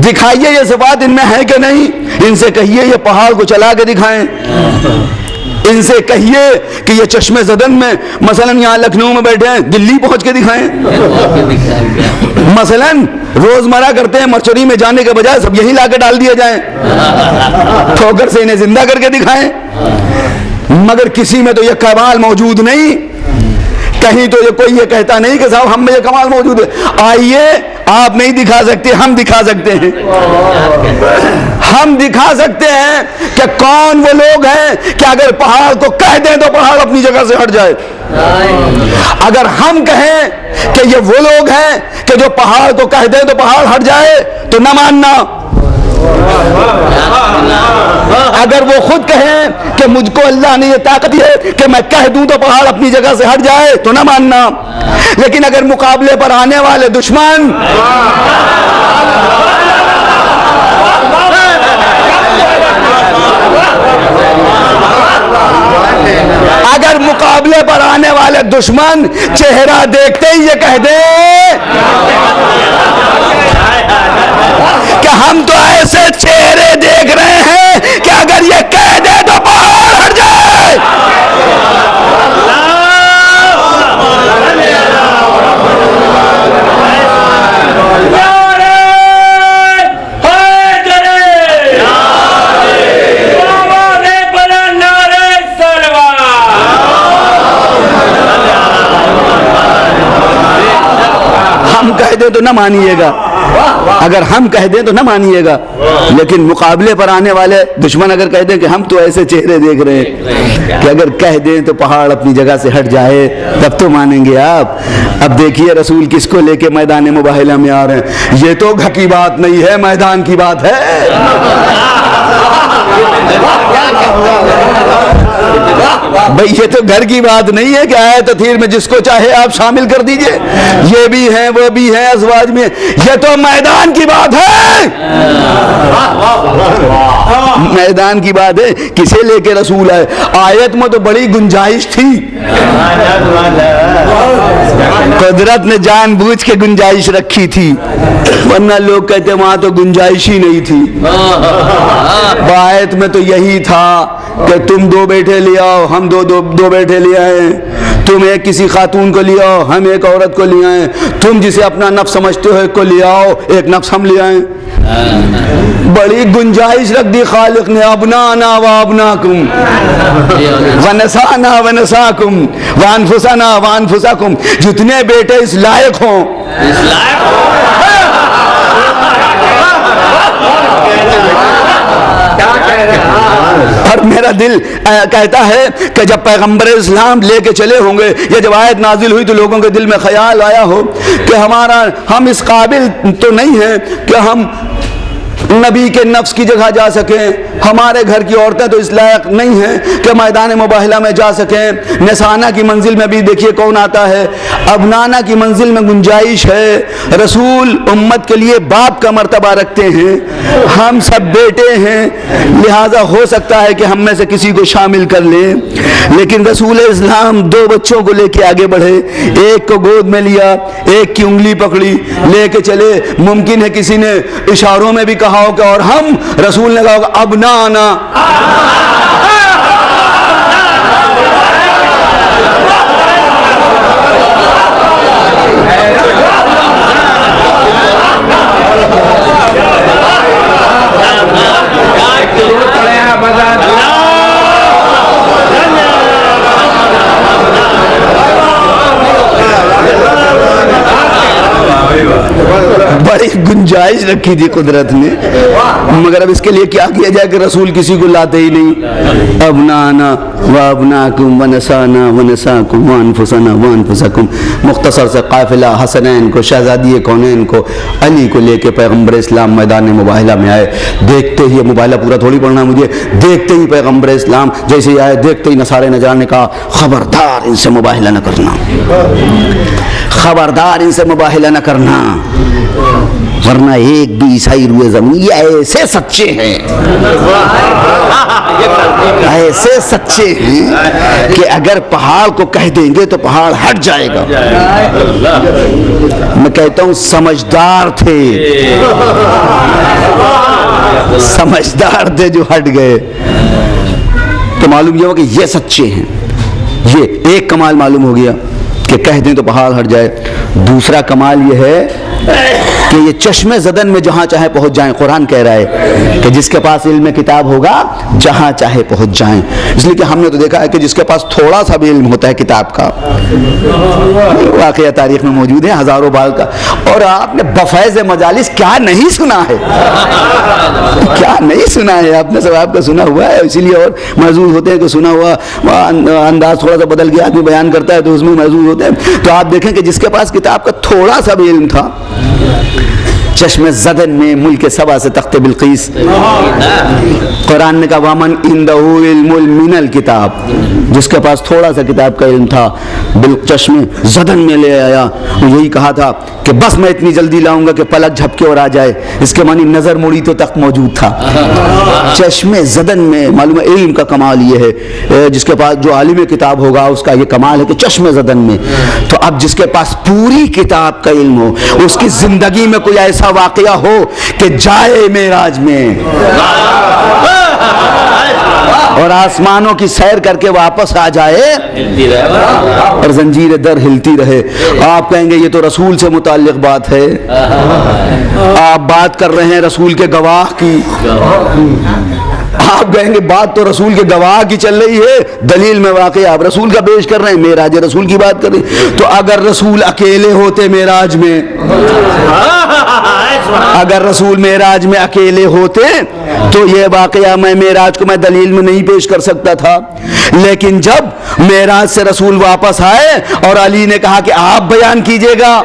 دکھائیے یہ صفات ان میں ہے کہ نہیں. ان سے کہیے یہ پہاڑ کو چلا کے دکھائیں, ان سے کہیے کہ یہ چشمے زدن میں مثلا یہاں لکھنؤ میں بیٹھے ہیں دلی پہنچ کے دکھائیں. مثلا روزمرہ کرتے ہیں مرچوری میں جانے کے بجائے سب یہی لا کے ڈال دیے جائیں, ٹھوکر سے انہیں زندہ کر کے دکھائیں. مگر کسی میں تو یہ کمال موجود نہیں, کہیں تو یہ کوئی یہ کہتا نہیں کہ صاحب ہم میں یہ کمال موجود ہے. آئیے, آپ نہیں دکھا سکتے, ہم دکھا سکتے ہیں. ہم دکھا سکتے ہیں کہ کون وہ لوگ ہیں کہ اگر پہاڑ کو کہہ دیں تو پہاڑ اپنی جگہ سے ہٹ جائے. اگر ہم کہیں کہ یہ وہ لوگ ہیں کہ جو پہاڑ کو کہہ دیں تو پہاڑ ہٹ جائے تو نہ ماننا. اگر وہ خود کہیں کہ مجھ کو اللہ نے یہ طاقت دی ہے کہ میں کہہ دوں تو پہاڑ اپنی جگہ سے ہٹ جائے تو نہ ماننا. لیکن اگر مقابلے پر آنے والے دشمن اگر مقابلے پر آنے والے دشمن چہرہ دیکھتے ہی یہ کہہ دے کہ ہم تو ایسے چہرے دیکھ رہے ہیں کہ اگر یہ کہہ دے تو پہاڑ ہٹ جائے. ہم کہہ دیں تو نہ مانیے گا, اگر ہم کہہ دیں تو نہ مانیے گا, لیکن مقابلے پر آنے والے دشمن اگر کہہ دیں کہ ہم تو ایسے چہرے دیکھ رہے ہیں کہ اگر کہہ دیں تو پہاڑ اپنی جگہ سے ہٹ جائے تب تو مانیں گے آپ. اب دیکھیے رسول کس کو لے کے میدان مباہلہ میں آ رہے ہیں. یہ تو گھر کی بات نہیں ہے, میدان کی بات ہے. بھئی یہ تو گھر کی بات نہیں ہے کہ آیت تطہیر میں جس کو چاہے آپ شامل کر دیجئے, یہ بھی ہیں وہ بھی ہیں ازواج میں, یہ تو میدان کی بات ہے. میدان کی بات ہے. کسے لے کے رسول آئے؟ آیت میں تو بڑی گنجائش تھی, قدرت نے جان بوجھ کے گنجائش رکھی تھی, ورنہ لوگ کہتے وہاں تو گنجائش ہی نہیں تھی. آیت میں تو یہی تھا کہ تم 2 بیٹے لے آؤ، ہم دو بیٹے لے آئے، تم ایک کسی خاتون کو لے آؤ، ہم ایک عورت کو لے آئیں، تم جسے اپنا نفس سمجھتے ہو ایک کو لے آؤ، ایک نفس ہم لے آئیں۔ بڑی گنجائش رکھ دی خالق نے، ابنانا و ابناکم ونسانا و نساکم وانفسنا و انفسکم، جتنے بیٹے اس لائق ہوں، اور میرا دل کہتا ہے کہ جب پیغمبر اسلام لے کے چلے ہوں گے، یا جب آیت نازل ہوئی تو لوگوں کے دل میں خیال آیا ہو کہ ہم اس قابل تو نہیں ہیں کہ ہم نبی کے نفس کی جگہ جا سکیں، ہمارے گھر کی عورتیں تو اس لائق نہیں ہیں کہ میدان مباہلہ میں جا سکیں، نسانہ کی منزل میں بھی دیکھیے کون آتا ہے، ابنانا کی منزل میں گنجائش ہے، رسول امت کے لیے باپ کا مرتبہ رکھتے ہیں، ہم سب بیٹے ہیں، لہٰذا ہو سکتا ہے کہ ہم میں سے کسی کو شامل کر لیں، لیکن رسول اسلام 2 بچوں کو لے کے آگے بڑھے، ایک کو گود میں لیا، ایک کی انگلی پکڑی، لے کے چلے۔ ممکن ہے کسی نے اشاروں میں بھی کہا ہو کہ اور ہم، رسول نے کہا ہوگا ابنانا، بڑی گنجائش رکھی تھی قدرت نے، مگر اب اس کے لیے کیا کیا جائے کہ رسول کسی کو لاتے ہی نہیں۔ ابنانا و ابناکم و نسانا و نساکم و انفسنا و انفسکم، مختصر سے قافلہ حسنین کو، شہزادی کونین کو، علی کو لے کے پیغمبر اسلام میدان مباہلہ میں آئے۔ دیکھتے ہی، مباہلہ پورا تھوڑی پڑھنا مجھے، دیکھتے ہی پیغمبر اسلام جیسے ہی آئے، دیکھتے ہی نصارے نجران نے کہا خبردار ان سے مباہلہ نہ کرنا، خبردار ان سے مباہلہ نہ کرنا، ورنہ ایک بھی عیسائی روئے زمین، یہ ایسے سچے ہیں، ایسے سچے ہیں کہ اگر پہاڑ کو کہہ دیں گے تو پہاڑ ہٹ جائے گا۔ میں کہتا ہوں سمجھدار تھے، سمجھدار تھے جو ہٹ گئے۔ تو معلوم یہ ہو کہ یہ سچے ہیں، یہ ایک کمال معلوم ہو گیا کہ کہہ دیں تو پہاڑ ہٹ جائے۔ دوسرا کمال یہ ہے کہ یہ چشمے زدن میں جہاں چاہے پہنچ جائیں۔ قرآن کہہ رہا ہے کہ جس کے پاس علم کتاب ہوگا جہاں چاہے پہنچ جائیں، اس لیے کہ ہم نے تو دیکھا ہے کہ جس کے پاس تھوڑا سا بھی علم ہوتا ہے کتاب کا، واقعہ تاریخ میں موجود ہے ہزاروں بار کا، اور آپ نے بفیض مجالس کیا نہیں سنا ہے، کیا نہیں سنا ہے، آپ نے سب آپ کا سنا ہوا ہے، اسی لیے اور محظوظ ہوتے ہیں کہ سنا ہوا انداز تھوڑا سا بدل گیا آدمی بیان کرتا ہے تو اس میں محظوظ ہوتے ہیں۔ تو آپ دیکھیں کہ جس کے پاس کتاب کا تھوڑا سا بھی علم تھا، چشم زدن میں ملک سبا سے تخت بلقیس، قرآن نے کہا وامن اندہو علم من الکتاب، جس کے پاس تھوڑا سا کتاب کا علم تھا چشم زدن میں لے آیا۔ یہی کہا تھا کہ بس میں اتنی جلدی لاؤں گا کہ پلک جھپکے اور آ جائے، اس کے معنی نظر موڑی تو تخت موجود تھا۔ چشم زدن میں معلوم ہے علم کا کمال یہ ہے، جس کے پاس جو عالم کتاب ہوگا اس کا یہ کمال ہے کہ چشم زدن میں۔ تو اب جس کے پاس پوری کتاب کا علم ہو، اس کی زندگی میں کوئی ایسا واقعہ ہو کہ جائے معراج میں اور آسمانوں کی سیر کر کے واپس آ جائے اور زنجیر در ہلتی رہے، آپ کہیں گے یہ تو رسول سے متعلق بات ہے، آپ بات کر رہے ہیں رسول کے گواہ کی، آپ کہیں گے بات تو رسول کے گواہ کی چل رہی ہے، دلیل میں واقعہ آپ رسول کا پیش کر رہے ہیں، معراج رسول کی بات کر رہے ہیں۔ تو اگر رسول اکیلے ہوتے معراج میں، اگر رسول معراج میں اکیلے ہوتے تو یہ واقعہ میں معراج کو میں دلیل میں نہیں پیش کر سکتا تھا، لیکن جب معراج سے رسول واپس آئے اور علی نے کہا کہ آپ بیان کیجئے گا،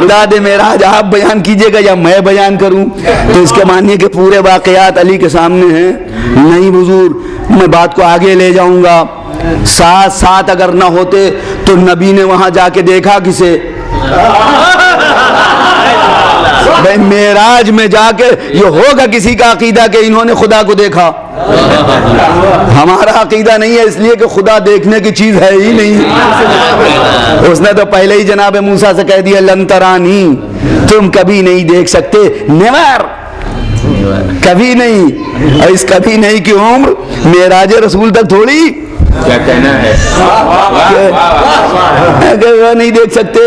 داد معراج آپ بیان کیجئے گا یا میں بیان کروں، تو اس کے معنی کہ پورے واقعات علی کے سامنے ہیں۔ نہیں حضور، میں بات کو آگے لے جاؤں گا، ساتھ ساتھ اگر نہ ہوتے تو نبی نے وہاں جا کے دیکھا کسے؟ بھائی معراج میں جا کے یہ ہوگا کسی کا عقیدہ کہ انہوں نے خدا کو دیکھا، ہمارا عقیدہ نہیں ہے، اس لیے کہ خدا دیکھنے کی چیز ہے ہی نہیں۔ اس نے تو پہلے ہی جناب موسیٰ سے کہہ دیا لن ترانی، تم کبھی نہیں دیکھ سکتے، نیور، کبھی نہیں. اور اس کبھی نہیں کی عمر معراج رسول تک تھوڑی کیا کہنا ہے. اگر وہ نہیں دیکھ سکتے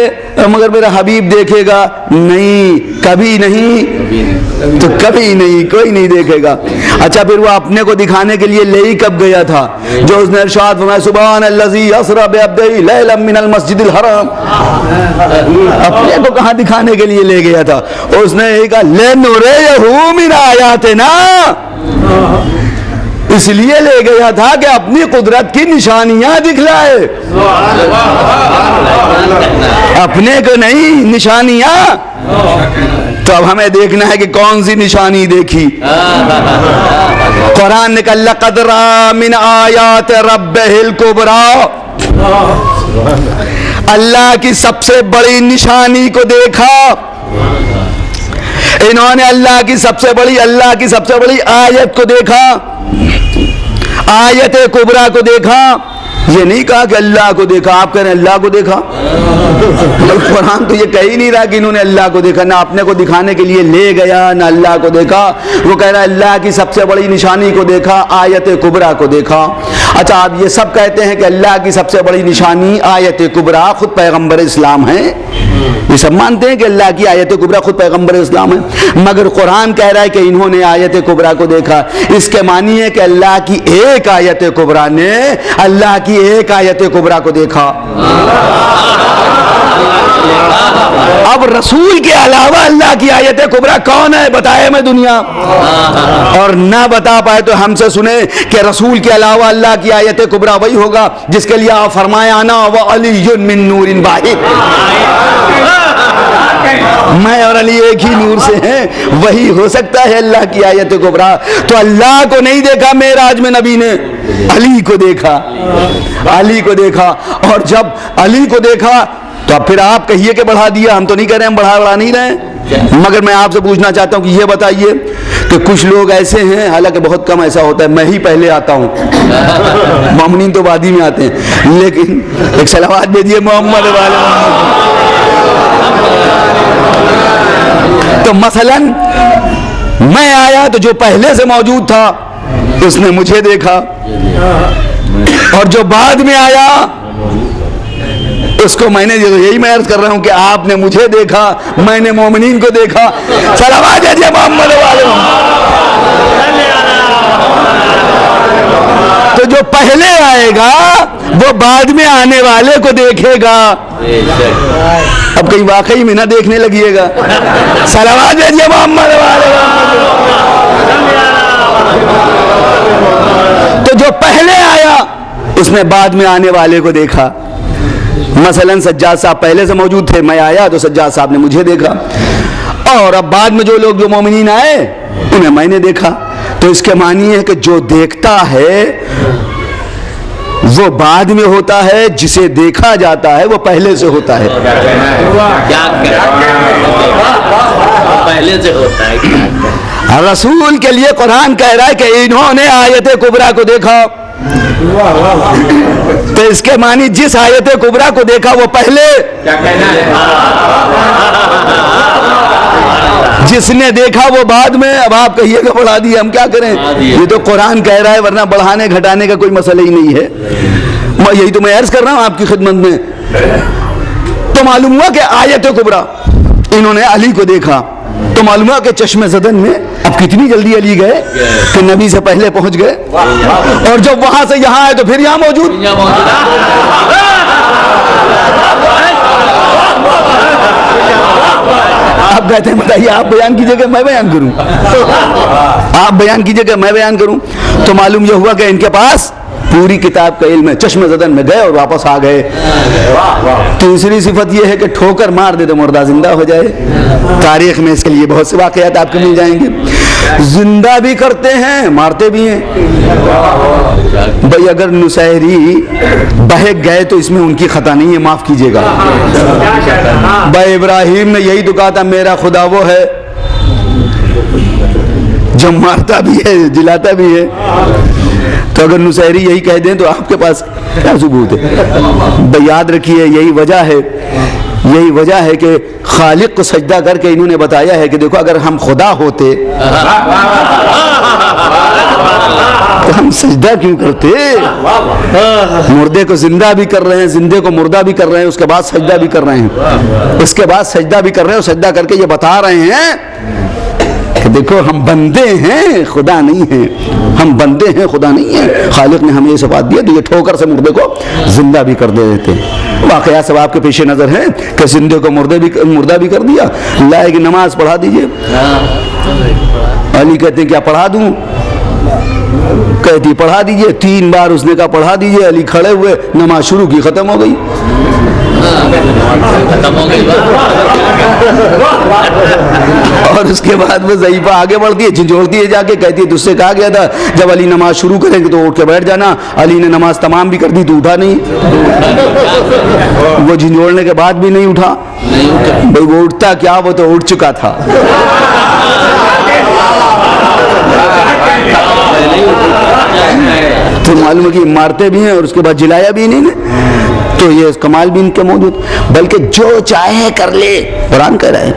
مگر میرا حبیب دیکھے گا. نہیں, کبھی نہیں تو کبھی نہیں, کوئی نہیں دیکھے گا. اچھا پھر وہ اپنے کو دکھانے کے لیے لے ہی کب گیا تھا؟ جو اس نے ارشاد فرمایا سبحان الذی اسری بعبدہ لیلا من المسجد الحرام. اپنے کو کہاں دکھانے کے لیے لے گیا تھا؟ اس نے یہ کہا لنریہ من آیاتنا, اس لیے لے گیا تھا کہ اپنی قدرت کی نشانیاں دکھلائے. اپنے کو نہیں, نشانیاں. تو اب ہمیں دیکھنا ہے کہ کون سی نشانی دیکھی. قرآن نے کہا لقد رأى من آیات ربہ الکبریٰ, اللہ کی سب سے بڑی نشانی کو دیکھا. انہوں نے اللہ کی سب سے بڑی آیت کو دیکھا, آیت کبریٰ کو دیکھا. یہ نہیں کہا کہ اللہ کو دیکھا. آپ کہہ رہے ہیں اللہ کو دیکھا. قرآن تو یہ کہہ ہی نہیں رہا کہ انہوں نے اللہ کو دیکھا. نہ اپنے کو دکھانے کے لیے لے گیا, نہ اللہ کو دیکھا. وہ کہہ رہا ہے اللہ کی سب سے بڑی نشانی کو دیکھا, آیت کبریٰ کو دیکھا. اچھا آپ یہ سب کہتے ہیں کہ اللہ کی سب سے بڑی نشانی آیت کبریٰ خود پیغمبر اسلام ہیں. یہ سب مانتے ہیں کہ اللہ کی آیت کبریٰ خود پیغمبر اسلام ہے. مگر قرآن کہہ رہا ہے کہ انہوں نے آیت کبریٰ کو دیکھا. اس کے معنی ہے کہ اللہ کی ایک آیت کبریٰ نے اللہ کی ایک آیت کبریٰ کو دیکھا. اب رسول کے علاوہ اللہ کی آیت کبریٰ کون ہے بتائے میں دنیا. اور نہ بتا پائے تو ہم سے سنے کہ رسول کے علاوہ اللہ کی آیت کبریٰ وہی ہوگا جس کے لیے آپ فرمایا انا وعلی من نور واحد, میں اور علی ایک ہی نور سے ہیں. وہی ہو سکتا ہے اللہ کی آیت کبریٰ. تو اللہ کو نہیں دیکھا معراج میں نبی نے, علی کو دیکھا. علی کو دیکھا. اور جب علی کو دیکھا تو اب پھر آپ کہیے کہ بڑھا دیا. ہم تو نہیں کہہ رہے, ہم بڑھا نہیں رہے. مگر میں آپ سے پوچھنا چاہتا ہوں کہ یہ بتائیے کہ کچھ لوگ ایسے ہیں, حالانکہ بہت کم ایسا ہوتا ہے, میں ہی پہلے آتا ہوں, مومنین تو بعد ہی میں آتے ہیں, لیکن ایک صلوات بھیجیے محمد والے محمد. تو مثلا میں آیا تو جو پہلے سے موجود تھا اس نے مجھے دیکھا, اور جو بعد میں آیا اس کو میں نے یہی میں عرض کر رہا ہوں کہ آپ نے مجھے دیکھا, میں نے مومنین کو دیکھا. صلوات ہے محمد والے. تو جو پہلے آئے گا وہ بعد میں آنے والے کو دیکھے گا. اب کہیں واقعی میں نہ دیکھنے لگیے گا. صلوات ہے محمد والے. تو جو پہلے آیا اس نے بعد میں آنے والے کو دیکھا. مثلا سجاد صاحب پہلے سے موجود تھے, میں آیا تو سجاد صاحب نے مجھے دیکھا, اور اب بعد میں جو لوگ جو مومنین آئے انہیں میں نے دیکھا. تو اس کے معنی ہے کہ جو دیکھتا ہے وہ بعد میں ہوتا ہے, جسے دیکھا جاتا ہے وہ پہلے سے ہوتا ہے. پہلے سے ہوتا ہے. رسول کے لیے قرآن کہہ رہا ہے کہ انہوں نے آیت کبریٰ کو دیکھا. تو اس کے معنی جس آیت کبریٰ کو دیکھا وہ پہلے, کیا کہنا ہے, جس نے دیکھا وہ بعد میں. اب آپ کہیے کہ بڑھا دیا, ہم کیا کریں, یہ تو قرآن کہہ رہا ہے, ورنہ بڑھانے گھٹانے کا کوئی مسئلہ ہی نہیں ہے. یہی تو میں عرض کر رہا ہوں آپ کی خدمت میں. تو معلوم ہوا کہ آیت کبریٰ انہوں نے علی کو دیکھا. تو معلوم ہوا کہ چشم زدن میں اب کتنی جلدی علی گئے کہ نبی سے پہلے پہنچ گئے, اور جب وہاں سے یہاں آئے تو پھر یہاں موجود. آپ کہتے ہیں بتائیے آپ بیان کیجئے کہ میں بیان کروں, آپ بیان کیجئے کہ میں بیان کروں. تو معلوم یہ ہوا کہ ان کے پاس پوری کتاب کا علم ہے. چشم زدن میں گئے اور واپس آ گئے. تیسری صفت یہ ہے کہ ٹھوکر مار دے تو مردہ زندہ ہو جائے. تاریخ میں اس کے لیے بہت سے واقعات آپ کو مل جائیں گے. زندہ بھی کرتے ہیں, مارتے بھی ہیں. بھئی اگر نصیری بہک گئے تو اس میں ان کی خطا نہیں ہے, معاف کیجیے گا. بھائی ابراہیم نے یہی تو کہا تھا میرا خدا وہ ہے جو مارتا بھی ہے جلاتا بھی ہے. تو اگر نصیری یہی کہہ دیں تو آپ کے پاس کیا ثبوت ہے؟ بھئی یاد رکھیے یہی وجہ ہے یہی وجہ ہے کہ خالق کو سجدہ کر کے انہوں نے بتایا ہے کہ دیکھو اگر ہم خدا ہوتے تو ہم سجدہ کیوں کرتے؟ مردے کو زندہ بھی کر رہے ہیں، زندے کو مردہ بھی کر رہے ہیں، اس کے بعد سجدہ بھی کر رہے ہیں، اس کے بعد سجدہ بھی کر رہے ہیں، اور سجدہ کر کے یہ بتا رہے ہیں کہ دیکھو ہم بندے ہیں خدا نہیں ہیں، ہم بندے ہیں خدا نہیں ہیں۔ خالق نے ہمیں یہ صفات دیا تو یہ ٹھوکر سے مردے کو زندہ بھی کر دے دیتے۔ واقعات سب آپ کے پیش نظر ہے کہ زندے کو مردہ بھی کر دیا۔ اللہ کی نماز پڑھا دیجئے، علی کہتے ہیں کیا پڑھا دوں؟ کہتی پڑھا دیجئے، 3 بار اس نے کہا پڑھا دیجئے، علی کھڑے ہوئے، نماز شروع کی، ختم ہو گئی۔ اور اس کے بعد وہ ضعیفہ آگے بڑھتی ہے، جھنجھوڑتی ہے، جا کے کہتی ہے تجھ سے کہا گیا تھا جب علی نماز شروع کریں گے تو اٹھ کے بیٹھ جانا۔ علی نے نماز تمام بھی کر دی تو اٹھا نہیں، وہ جھنجھوڑنے کے بعد بھی نہیں اٹھا۔ بھئی وہ اٹھتا کیا، وہ تو اٹھ چکا تھا۔ تو معلوم ہے کہ مارتے بھی ہیں اور اس کے بعد جلایا بھی نہیں نے، تو یہ کمال بھی ان کے موجود، بلکہ جو چاہے کر لے، قرآن کہہ رہا ہے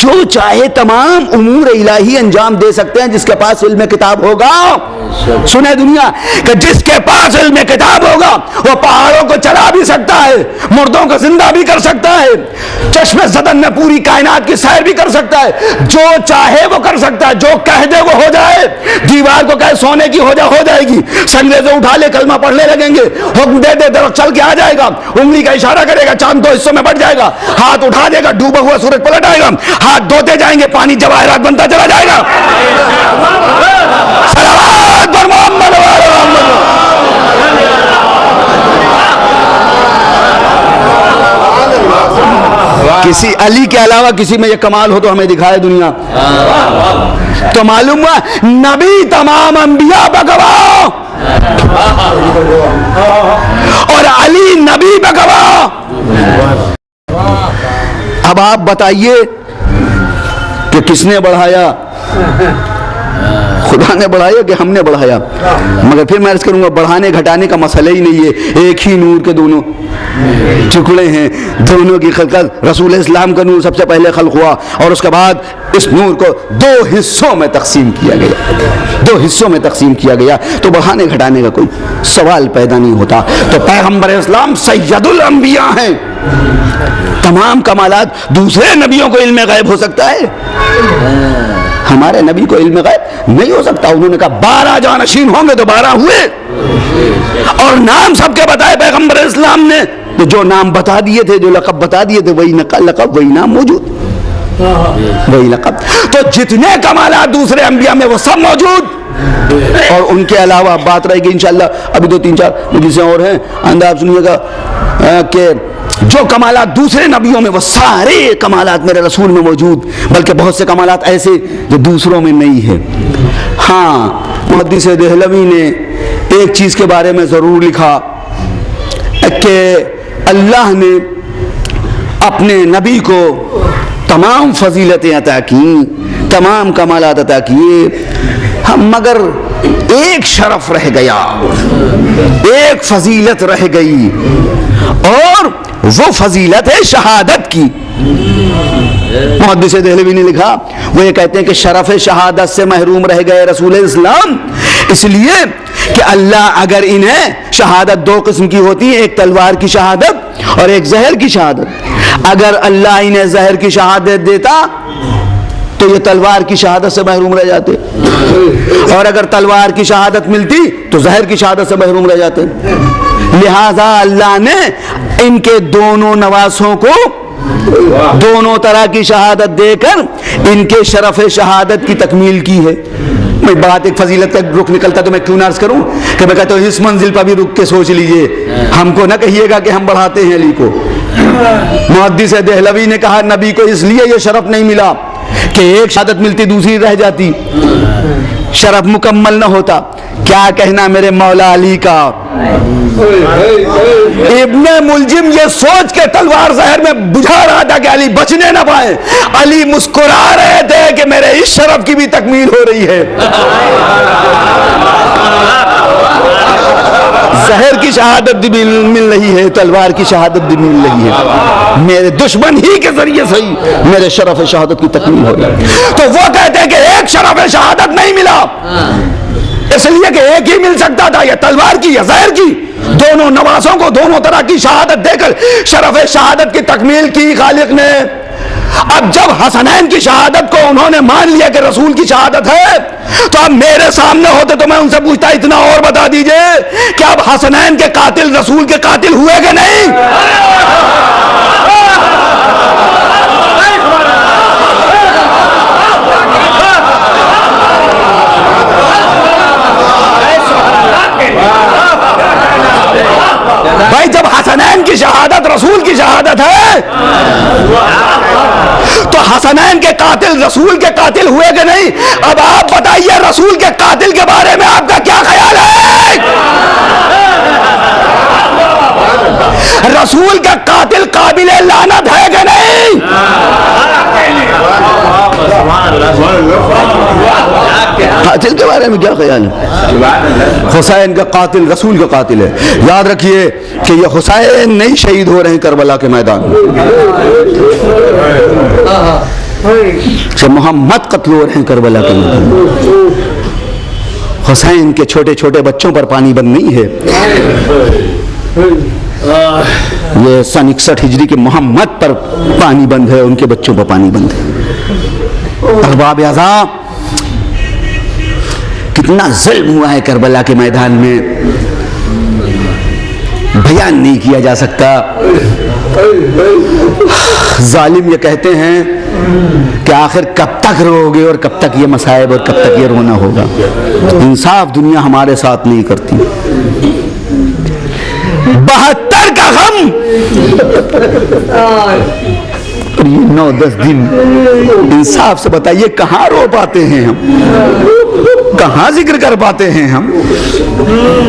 جو چاہے تمام امور الہی انجام دے سکتے ہیں جس کے پاس علم کتاب ہوگا۔ سنیں دنیا کہ جس کے پاس علم کتاب ہوگا وہ پہاڑوں کو چلا بھی سکتا ہے، مردوں کو زندہ بھی کر سکتا ہے، چشم زدن میں پوری کائنات کی سیر بھی کر سکتا ہے، جو چاہے وہ کر سکتا ہے، جو کہہ دے وہ ہو جائے۔ دیوار کو کہے سونے کی ہو جائے گی، سنگے سے اٹھا لے کلمہ پڑھنے لگیں گے، حکم دے دے درخت چل کے آ جائے گا، انگلی کا اشارہ کرے گا چاند 2 حصوں میں بٹ جائے گا، ہاتھ اٹھا دے گا ڈوبا ہوا سورج پلٹ آئے گا، ہاتھ دھوتے جائیں گے پانی جواہرات بنتا چلا جائے گا۔ صلوات پر محمد و آل محمد۔ کسی علی کے علاوہ کسی میں یہ کمال ہو تو ہمیں دکھائے دنیا۔ تو معلوم ہوا نبی تمام انبیاء پہ گواہ اور علی نبی پہ گواہ۔ اب آپ بتائیے کہ کس نے بڑھایا؟ خدا نے بڑھایا کہ ہم نے بڑھایا؟ مگر پھر میں عرض کروں گا بڑھانے گھٹانے کا مسئلہ ہی نہیں ہے، ایک ہی نور کے دونوں ٹکڑے ہیں، دونوں کی خلقت۔ رسول اسلام کا نور سب سے پہلے خلق ہوا اور اس کے بعد اس نور کو 2 حصوں میں تقسیم کیا گیا، 2 حصوں میں تقسیم کیا گیا، تو بڑھانے گھٹانے کا کوئی سوال پیدا نہیں ہوتا۔ تو پیغمبر اسلام سید الانبیاء ہیں، تمام کمالات دوسرے نبیوں کو علم غیب ہو سکتا ہے، ہمارے نبی کو علم غیب نہیں ہو سکتا۔ انہوں نے کہا 12 جانشین ہوں گے تو 12 ہوئے، اور نام سب کے بتائے پیغمبر اسلام نے، تو جو نام بتا دیے تھے، جو لقب بتا دیے تھے، وہی لقب وہی نام موجود، وہی لقب۔ تو جتنے کمالات دوسرے انبیاء میں وہ سب موجود، اور ان کے علاوہ بات رہے گی انشاءاللہ، ابھی 2-3-4 مجلسیں اور ہیں، آئندہ آپ سنیے گا کہ جو کمالات دوسرے نبیوں میں وہ سارے کمالات میرے رسول میں موجود، بلکہ بہت سے کمالات ایسے جو دوسروں میں نہیں ہے۔ ہاں محدث دہلوی نے ایک چیز کے بارے میں ضرور لکھا کہ اللہ نے اپنے نبی کو تمام فضیلتیں عطا کی، تمام کمالات عطا کیے، مگر ایک شرف رہ گیا، ایک فضیلت رہ گئی، اور وہ فضیلت ہے شہادت کی۔ محدث دہلوی نے لکھا، وہ یہ کہتے ہیں کہ شرف شہادت سے محروم رہ گئے رسول اسلام، اس لیے کہ اللہ اگر انہیں شہادت 2 قسم کی ہوتی ہے، ایک تلوار کی شہادت اور ایک زہر کی شہادت، اگر اللہ انہیں زہر کی شہادت دیتا تو یہ تلوار کی شہادت سے محروم رہ جاتے، اور اگر تلوار کی شہادت ملتی تو زہر کی شہادت سے محروم رہ جاتے۔ لہذا اللہ نے ان کے دونوں نواسوں کو دونوں طرح کی شہادت دے کر ان کے شرف شہادت کی تکمیل کی ہے۔ میں بات ایک فضیلت کا رخ نکلتا تو میں کیوں نہ عرض کروں کہ میں کہتا ہوں اس منزل پر بھی رک کے سوچ لیجئے، ہم کو نہ کہیے گا کہ ہم بڑھاتے ہیں علی کو۔ محدث دہلوی نے کہا نبی کو اس لیے یہ شرف نہیں ملا کہ ایک شہادت ملتی دوسری رہ جاتی، شرف مکمل نہ ہوتا۔ کیا کہنا میرے مولا علی کا؟ ابن ملجم یہ سوچ کے تلوار زہر میں بجھا رہا تھا کہ علی بچنے نہ پائے، علی مسکرا رہے تھے کہ میرے اس شرف کی بھی تکمیل ہو رہی ہے۔ زہر کی شہادت بھی مل رہی ہے, تلوار کی شہادت بھی مل رہی ہے, میرے دشمن ہی کے ذریعے سے ہی میرے شرف شہادت کی تکمیل ہو گئی. تو وہ کہتے ہیں کہ ایک شرف شہادت نہیں ملا, اس لیے کہ ایک ہی مل سکتا تھا, یا تلوار کی یا زہر کی. دونوں نوازوں کو دونوں طرح کی شہادت دے کر شرف شہادت کی تکمیل کی خالق نے. اب جب حسنین کی شہادت کو انہوں نے مان لیا کہ رسول کی شہادت ہے, تو اب میرے سامنے ہوتے تو میں ان سے پوچھتا اتنا اور بتا دیجئے کہ اب حسنین کے قاتل رسول کے قاتل ہوئے کہ نہیں؟ بھائی جب حسنین کی شہادت رسول کی شہادت ہے, تو حسنین کے قاتل رسول کے قاتل ہوئے کہ نہیں؟ اب آپ بتائیے رسول کے قاتل کے بارے میں آپ کا کیا خیال ہے؟ رسول کا قاتل قابل لعنت ہے کہ نہیں؟ قاتل کے بارے میں کیا خیال ہے؟ حسین کا قاتل رسول کا قاتل ہے. یاد رکھیے کہ یہ حسین نہیں شہید ہو رہے ہیں کربلا کے میدان میں, کہ محمد قتل ہو رہے ہیں کربلا کے میدان میں. حسین کے چھوٹے چھوٹے بچوں پر پانی بند نہیں ہے, یہ سن 61 ہجری کے محمد پر پانی بند ہے, ان کے بچوں پر پانی بند ہے. ارباب اعضاء, کتنا ظلم ہوا ہے کربلا کے میدان میں, بیان نہیں کیا جا سکتا. ظالم یہ کہتے ہیں کہ آخر کب تک رو گے اور کب تک یہ مصائب اور کب تک یہ رونا ہوگا. انصاف دنیا ہمارے ساتھ نہیں کرتی. 72 کا غم اور یہ 9-10 دن, انصاف سے بتائیے کہاں رو پاتے ہیں ہم, کہاں ذکر کر پاتے ہیں ہم,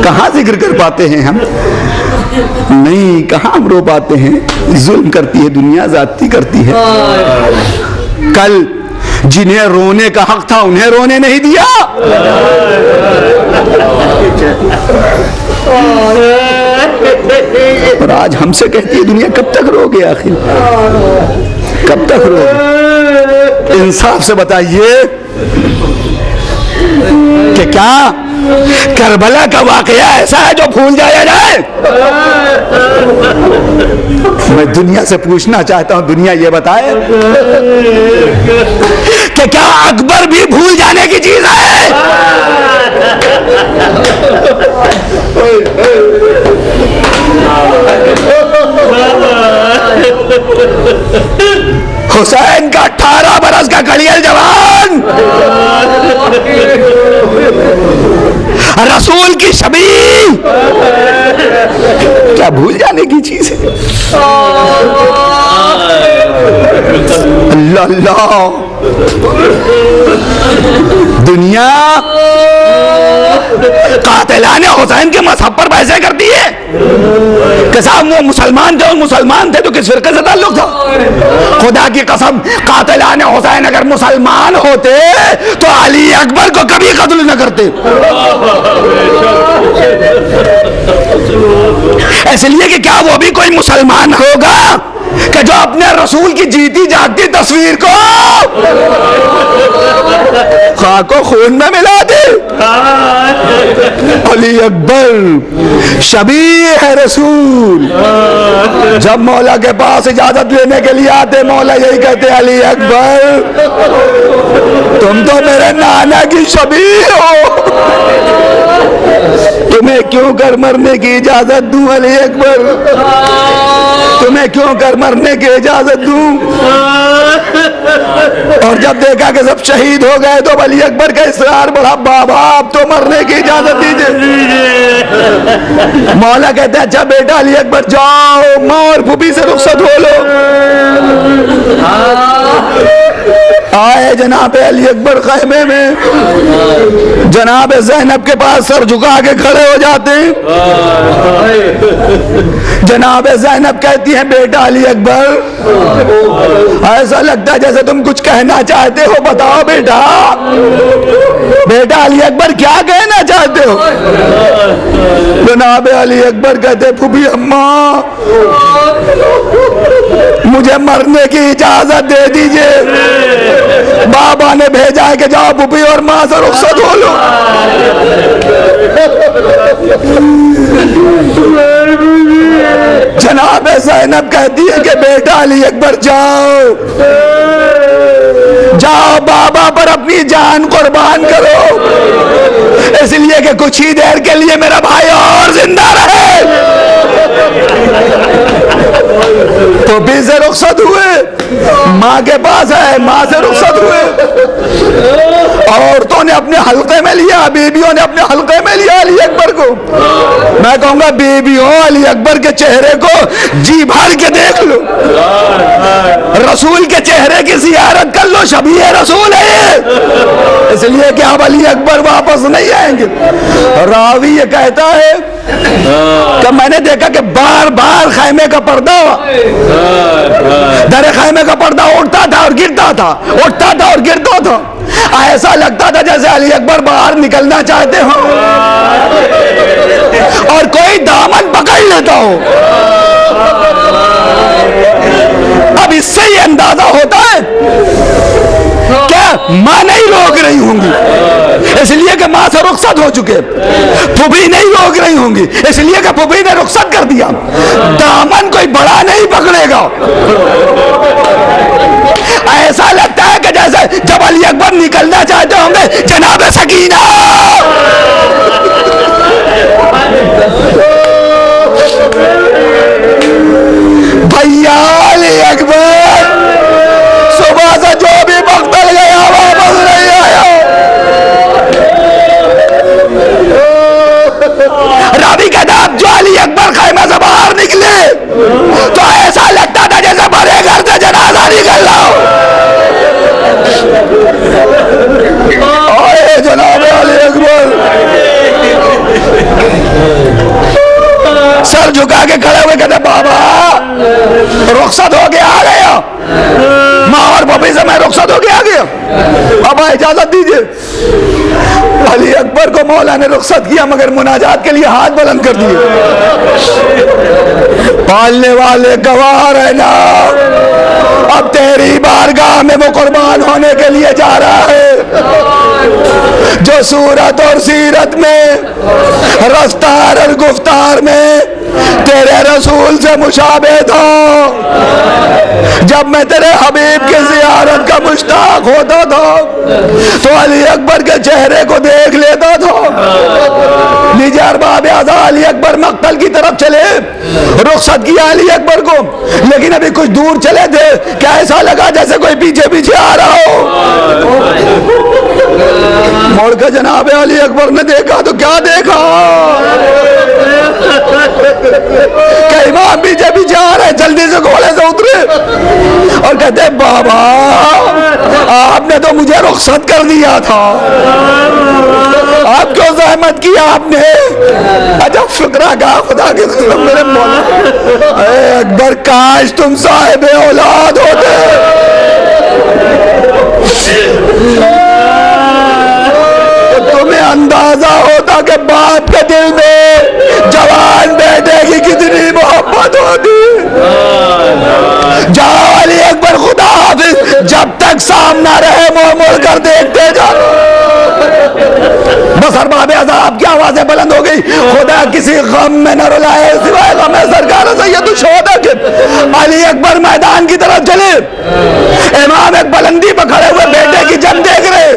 کہاں ذکر کر پاتے ہیں ہم؟ نہیں, کہاں ہم رو پاتے ہیں. ظلم کرتی ہے دنیا, زیادتی کرتی ہے. کل جنہیں رونے کا حق تھا انہیں رونے نہیں دیا, اور آج ہم سے کہتی ہے دنیا کب تک رو گے, آخر کب تک رو گے؟ انصاف سے بتائیے کہ کیا کربلا کا واقعہ ایسا ہے جو بھول جایا جائے؟ میں دنیا سے پوچھنا چاہتا ہوں, دنیا یہ بتائے کہ کیا اکبر بھی بھول جانے کی چیز ہے؟ حسین کا 18 برس کا کلیل جوان رسول کی شبیہ کیا بھول جانے کی چیز ہے؟ اللہ اللہ. دنیا قاتلان حسین کے مذہب پر بحثیں کرتی ہے کہ صاحب وہ مسلمان تھے, اور مسلمان تھے تو کس فرقے سے تعلق تھا؟ خدا کی قسم, قاتلان حسین اگر مسلمان ہوتے تو علی اکبر کو کبھی قتل نہ کرتے. اس لیے کہ کیا وہ بھی کوئی مسلمان ہوگا کہ جو اپنے رسول کی جیتی جاگتی تصویر کو خاک و خون میں ملا دے؟ علی اکبر شبیہ ہے رسول. جب مولا کے پاس اجازت لینے کے لیے آتے, مولا یہی کہتے علی اکبر تم تو میرے نانا کی شبیہ ہو, تمہیں کیوں کر مرنے کی اجازت دوں علی اکبر, تمہیں کیوں کر مرنے کی اجازت دوں؟ اور جب دیکھا کہ سب شہید ہو گئے تو علی اکبر کا اصرار بڑھا, بابا اب تو مرنے کی اجازت دیجیے. مولا کہتے ہیں اچھا بیٹا علی اکبر جاؤ, ماں اور پھوپھی سے رخصت ہو لو. آئے جناب علی اکبر خیمے میں، جناب زینب کے پاس سر جھکا کے کھڑے ہو جاتے ہیں۔ جناب زینب کہتی ہیں بیٹا علی اکبر، ایسا لگتا ہے جیسے تم کچھ کہنا چاہتے ہو، بتاؤ بیٹا۔ بیٹا علی اکبر کیا کہنا چاہتے ہو؟ جناب علی اکبر کہتے پھوپھی اماں مجھے مرنے کی اجازت دے دیجئے، بابا نے بھیجا ہے کہ جاؤ پھوپھی اور ماں سے رخصت ہو لو۔ جناب زینب کہتی ہے کہ بیٹا علی اکبر جاؤ جاؤ، بابا پر اپنی جان قربان کرو، اس لیے کہ کچھ ہی دیر کے لیے میرا بھائی اور زندہ رہے۔ تو بھی سے رخصت ہوئے، ماں کے پاس ہے، ماں سے رخصت ہوئے۔ عورتوں نے اپنے حلقے میں لیا، بیویوں نے اپنے حلقے میں لیا علی اکبر کو۔ میں کہوں گا بیویوں علی اکبر کے چہرے کو جی بھر کے دیکھ لو، رسول کے چہرے کی زیارت کر لو، شبیہ رسول ہے، اس لیے کہ اب علی اکبر واپس نہیں آئیں گے۔ راوی یہ کہتا ہے کہ میں نے دیکھا کہ بار بار خیمے کا پردہ، در خیمے کا پردہ اٹھتا تھا اور گرتا تھا، اٹھتا تھا اور گرتا تھا، ایسا لگتا تھا جیسے علی اکبر باہر نکلنا چاہتے ہو اور کوئی دامن پکڑ لیتا ہو۔ اب اس سے یہ اندازہ ہوتا ہے کیا ماں نہیں روک رہی ہوں گی اس لیے کہ ماں سے رخصت ہو چکے، پھوپھی نہیں روک رہی ہوں گی اس لیے کہ پھوپھی نے رخصت کر دیا، دامن کوئی بڑا نہیں پکڑے گا۔ ایسا لگتا ہے کہ جیسے جب علی اکبر نکلنا چاہتے ہوں گے جناب سکینہ بھیا علی اکبر صبح سے جو بھی مقتل گیا واپس نہیں آیا۔ راوی کہتا اب جو علی اکبر خیمہ سے باہر نکلے تو ایسا لگتا تھا جیسے بڑے گھر سے جنازہ نکل رہا ہو۔ آئے جناب علی اکبر سر جھکا کے کھڑے ہوئے کہتے بابا رخصت ہو کے آ گیا، ماں اور پھوپھی سے میں رخصت ہو کے آ گیا، بابا اجازت دیجئے۔ علی اکبر کو مولا نے رخصت کیا مگر مناجات کے لیے ہاتھ بلند کر دیے۔ پالنے والے گواہ رہنا، اب تیری بارگاہ میں وہ قربان ہونے کے لیے جا رہا ہے جو صورت اور سیرت میں، رفتار اور گفتار میں تیرے رسول سے مشابہ تھا۔ جب میں تیرے حبیب کی زیارت کا مشتاق ہوتا تھا تو علی اکبر کے چہرے کو دیکھ لیتا تھا۔ لیجیے ارباب اعضاء علی اکبر مقتل کی طرف چلے، رخصت کیا علی اکبر کو، لیکن ابھی کچھ دور چلے تھے کہ ایسا لگا جیسے کوئی پیچھے پیچھے آ رہا ہو۔ مڑ کے جناب علی اکبر نے دیکھا تو کیا دیکھا کہ امام پیچھے پیچھے آ رہے، جلدی سے گھوڑے سے اترے اور کہتے بابا آپ نے تو مجھے رخصت کر دیا تھا، آپ کیوں زحمت کی آپ نے؟ عجب فکرہ کا خدا کے قسم میرے مولا، اے اکبر کاش تم صاحب اولاد ہوتے، تمہیں اندازہ ہوتا کہ باپ کے دل میں جوان بیٹے کی کتنی محبت ہوتی۔ جاؤ علی اکبر خدا حافظ، جب تک سامنا رہے منہ موڑ کر دیکھتے جاؤ۔ بس ارباب اعضاء کی آوازیں بلند ہو گئی، خدا کسی غم میں نہ رلائے سوائے غم سرکار سید الشہداء کے۔ علی اکبر میدان کی طرف چلے، امام ایک بلندی پر کھڑے ہوئے بیٹے کی جنگ دیکھ رہے،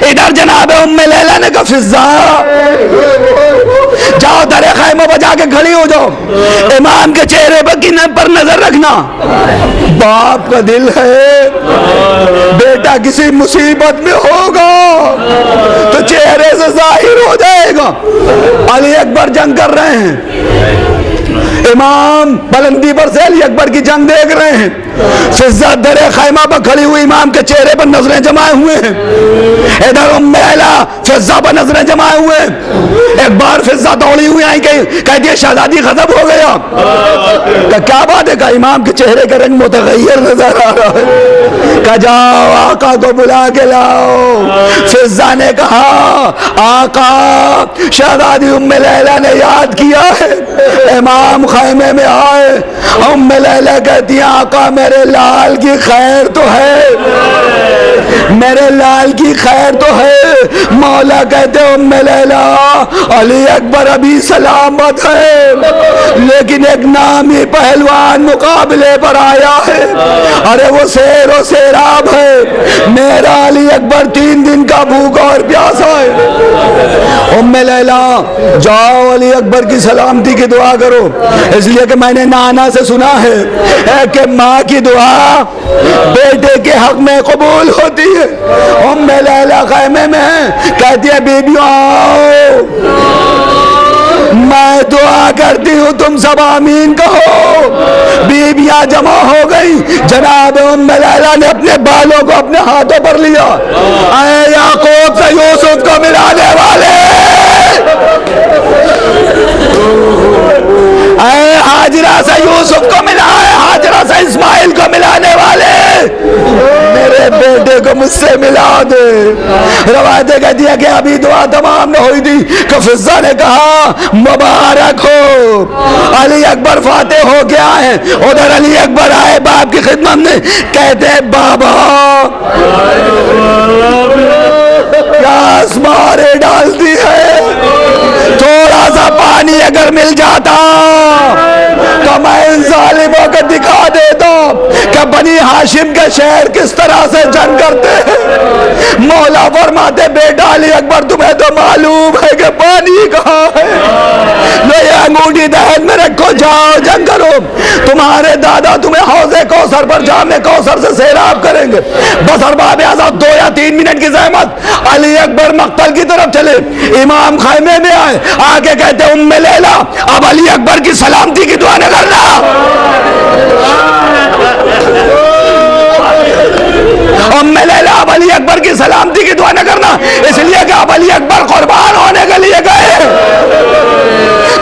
ادھر جناب ام لیلہ نے کہا فضا جاؤ در خیمہ بجا کے کھڑی ہو جاؤ، امام کے چہرے پر نظر رکھنا، باپ کا دل ہے بیٹا کسی مصیبت میں ہوگا تو چہرے سے ظاہر ہو جائے گا۔ علی اکبر جنگ کر رہے ہیں، امام بلندی پر سے علی اکبر کی جنگ دیکھ رہے ہیں. فضہ در خیمہ پر کھڑی ہوئی امام کے چہرے پر نظریں جمائے ہوئے ہیں. ادھر ام لیلا فضہ پر نظریں جمائے ہوئے ہیں. ایک بار فضہ دوڑی ہوئی آئی کہتی ہے شہزادی غضب ہو گیا. کہ کیا بات ہے؟ کہ امام کے چہرے کا رنگ متغیر نظر آ رہا ہے. کہ جاؤ آقا کو بلا کے لاؤ. فضہ نے کہا آقا شہزادی ام لیلا نے یاد کیا ہے. امام خیمے میں آئے. ام لیلا کہتی ہے آقا میرے لال کی خیر تو ہے, میرے لال کی خیر تو ہے. مولا کہتے ام لیلا علی اکبر ابھی سلامت ہے, لیکن ایک نامی پہلوان مقابلے پر آیا ہے. ارے وہ سیر و سیراب ہے. میرا علی اکبر 3 دن کا بھوکا اور پیاسا ہے. ام لیلا جاؤ علی اکبر کی سلامتی کی دعا کرو, اس لیے کہ میں نے نانا سے سنا ہے کہ ماں کی دعا بیٹے کے حق میں قبول ہوتی ہے. ام لیلا خیمے میں کہتی ہے بیبیوں آؤ, میں دعا کرتی ہوں تم سب آمین کہو. بیبیاں جمع ہو گئی. جناب ام لیلا نے اپنے بالوں کو اپنے ہاتھوں پر لیا. اے یعقوب سے یوسف کو ملانے والے, اے ہاجرہ سے یوسف کو ملا, اے ہاجرہ سے اسماعیل کو ملانے والے, میرے بیٹے کو مجھ سے ملا دے. روایتیں کہتی ہے کہ ابھی دعا تمام نہ ہوئی تھی کہ فضہ نے کہا مبارک ہو, علی اکبر فاتح ہو کے آئے. ادھر علی اکبر آئے باپ کی خدمت میں, کہتے ہیں بابا پیاس مارے ڈالتی ہے, تھوڑا سا پانی اگر مل جاتا تو میں ان ظالموں کو دکھا دیتا کہ بنی ہاشم کے شہر کس طرح سے جنگ کرتے ہیں. مولا فرماتے بیٹا علی اکبر تمہیں تو معلوم ہے کہ پانی کہاں ہے, لو یہ انگوٹھی دہن میں رکھو, جاؤ جنگ کرو. تمہارے دادا تمہیں حوض کوثر پر جام کوثر سے سیراب کریں گے. بس ارباب آزاد 2 یا 3 منٹ کی زحمت. علی اکبر مقتل کی طرف چلے. امام خیمے میں آئے, آگے کہتے ام لیلا اب علی اکبر کی سلامتی کی دعا نہ کرنا. ام لیلا اب علی اکبر کی سلامتی کی دعا نہ کرنا, اس لیے کہ اب علی اکبر قربان ہونے کے لیے گئے.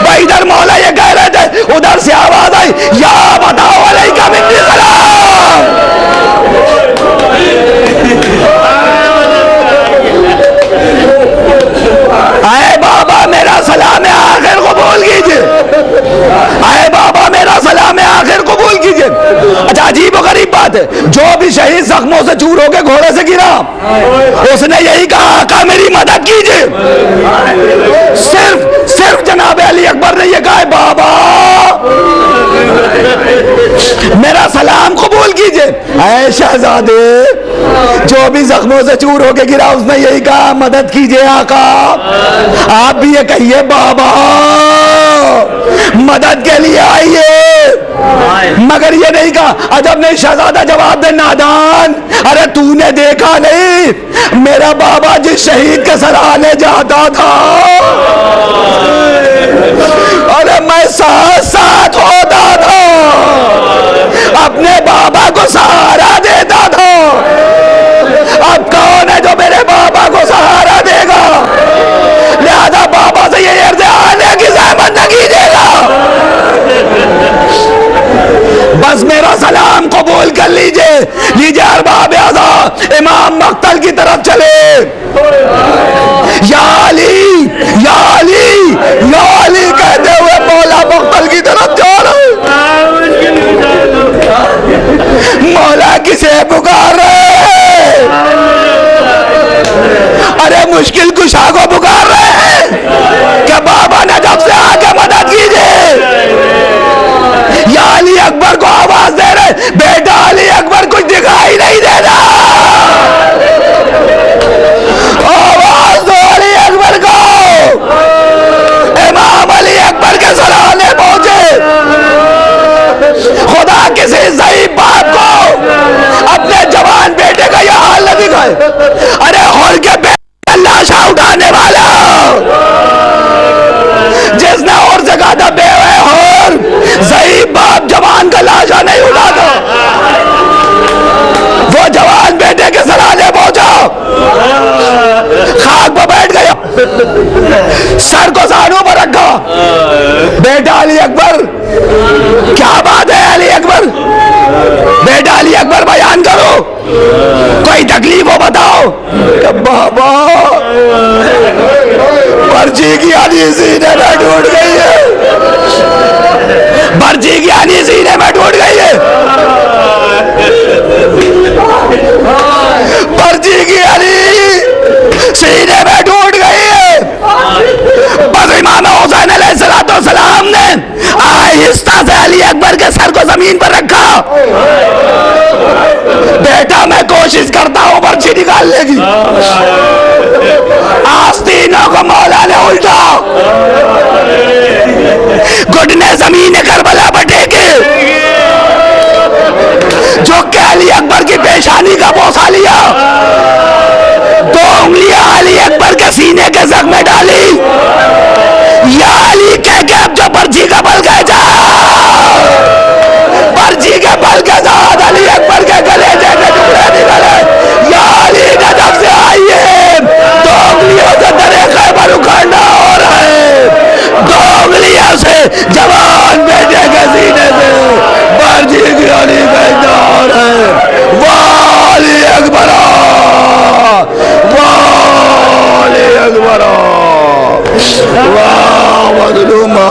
بھائی ادھر مولا یہ کہہ رہے تھے, ادھر سے آواز آئی یا بتاؤ علیکہ منی سلام. اے بابا میرا سلام آخر قبول کیجئے, اے بابا میرا سلام آخر قبول کیجئے. اچھا عجیب و غریب بات ہے, جو بھی شہید زخموں سے چور ہو کے گھوڑے سے گرا اس نے یہی کہا آقا میری مدد کیجئے. صرف جناب علی اکبر نے یہ کہا بابا میرا سلام قبول کیجئے. اے شہزادے جو بھی زخموں سے چور ہو کے گرا اس نے یہی کہا مدد کیجئے آقا. آپ بھی یہ کہیے بابا مدد کے لیے آئیے, مگر یہ نہیں کہا. عجب نہیں شہزادہ جواب دے نادان, ارے تو نے دیکھا نہیں میرا بابا جس شہید کے سرانے جاتا تھا ارے میں ساتھ ساتھ ہوتا تھا, اپنے بابا کو سہارا دیتا تھا. اب کون ہے جو میرے بابا کو سہارا دے گا؟ لہذا بابا سے یہ عرض آنے کی زحمت نہ کیجیے گا, بس میرا سلام قبول کر لیجئے. ارباب اعضاء امام مقتل کی طرف چلے. یا علی یا علی یا علی کہتے ہوئے مولا مقتل کی طرف علی سینے میں ٹوٹ گئی ہے، برچی کی علی سینے میں ٹوٹ گئی ہے، برچی کی علی سینے میں ٹوٹ گئی ہے۔ بس امام حسین علیہ السلام نے آہستہ سے علی اکبر کے سر کو زمین پر رکھا، بیٹا میں کوشش کرتا ہوں برچی نکالنے کی، آستینوں کو مولا نے الٹا گھٹنے زمین کربلا پر ٹیکے، جھک کے علی اکبر کی پیشانی کا بوسہ لیا، دو انگلیاں علی اکبر کے سینے کے زخم میں ڈالی، یا علی کہہ کے اب جو برچی کا بل گئے جا، برچی کے بل کے ساتھ علی اکبر کے گلے جیسے ٹکڑے نکلے، یا علی نجف سے آئیے، دو انگلیوں سے درے خیبر اکھاڑنا ہو رہا ہے، دو انگلیوں سے جوان بیٹے کے سینے سے برچی کی علی بھیجنا ہو رہا ہے، واہ علی اکبر، واہ علی اکبر، واہ مظلومہ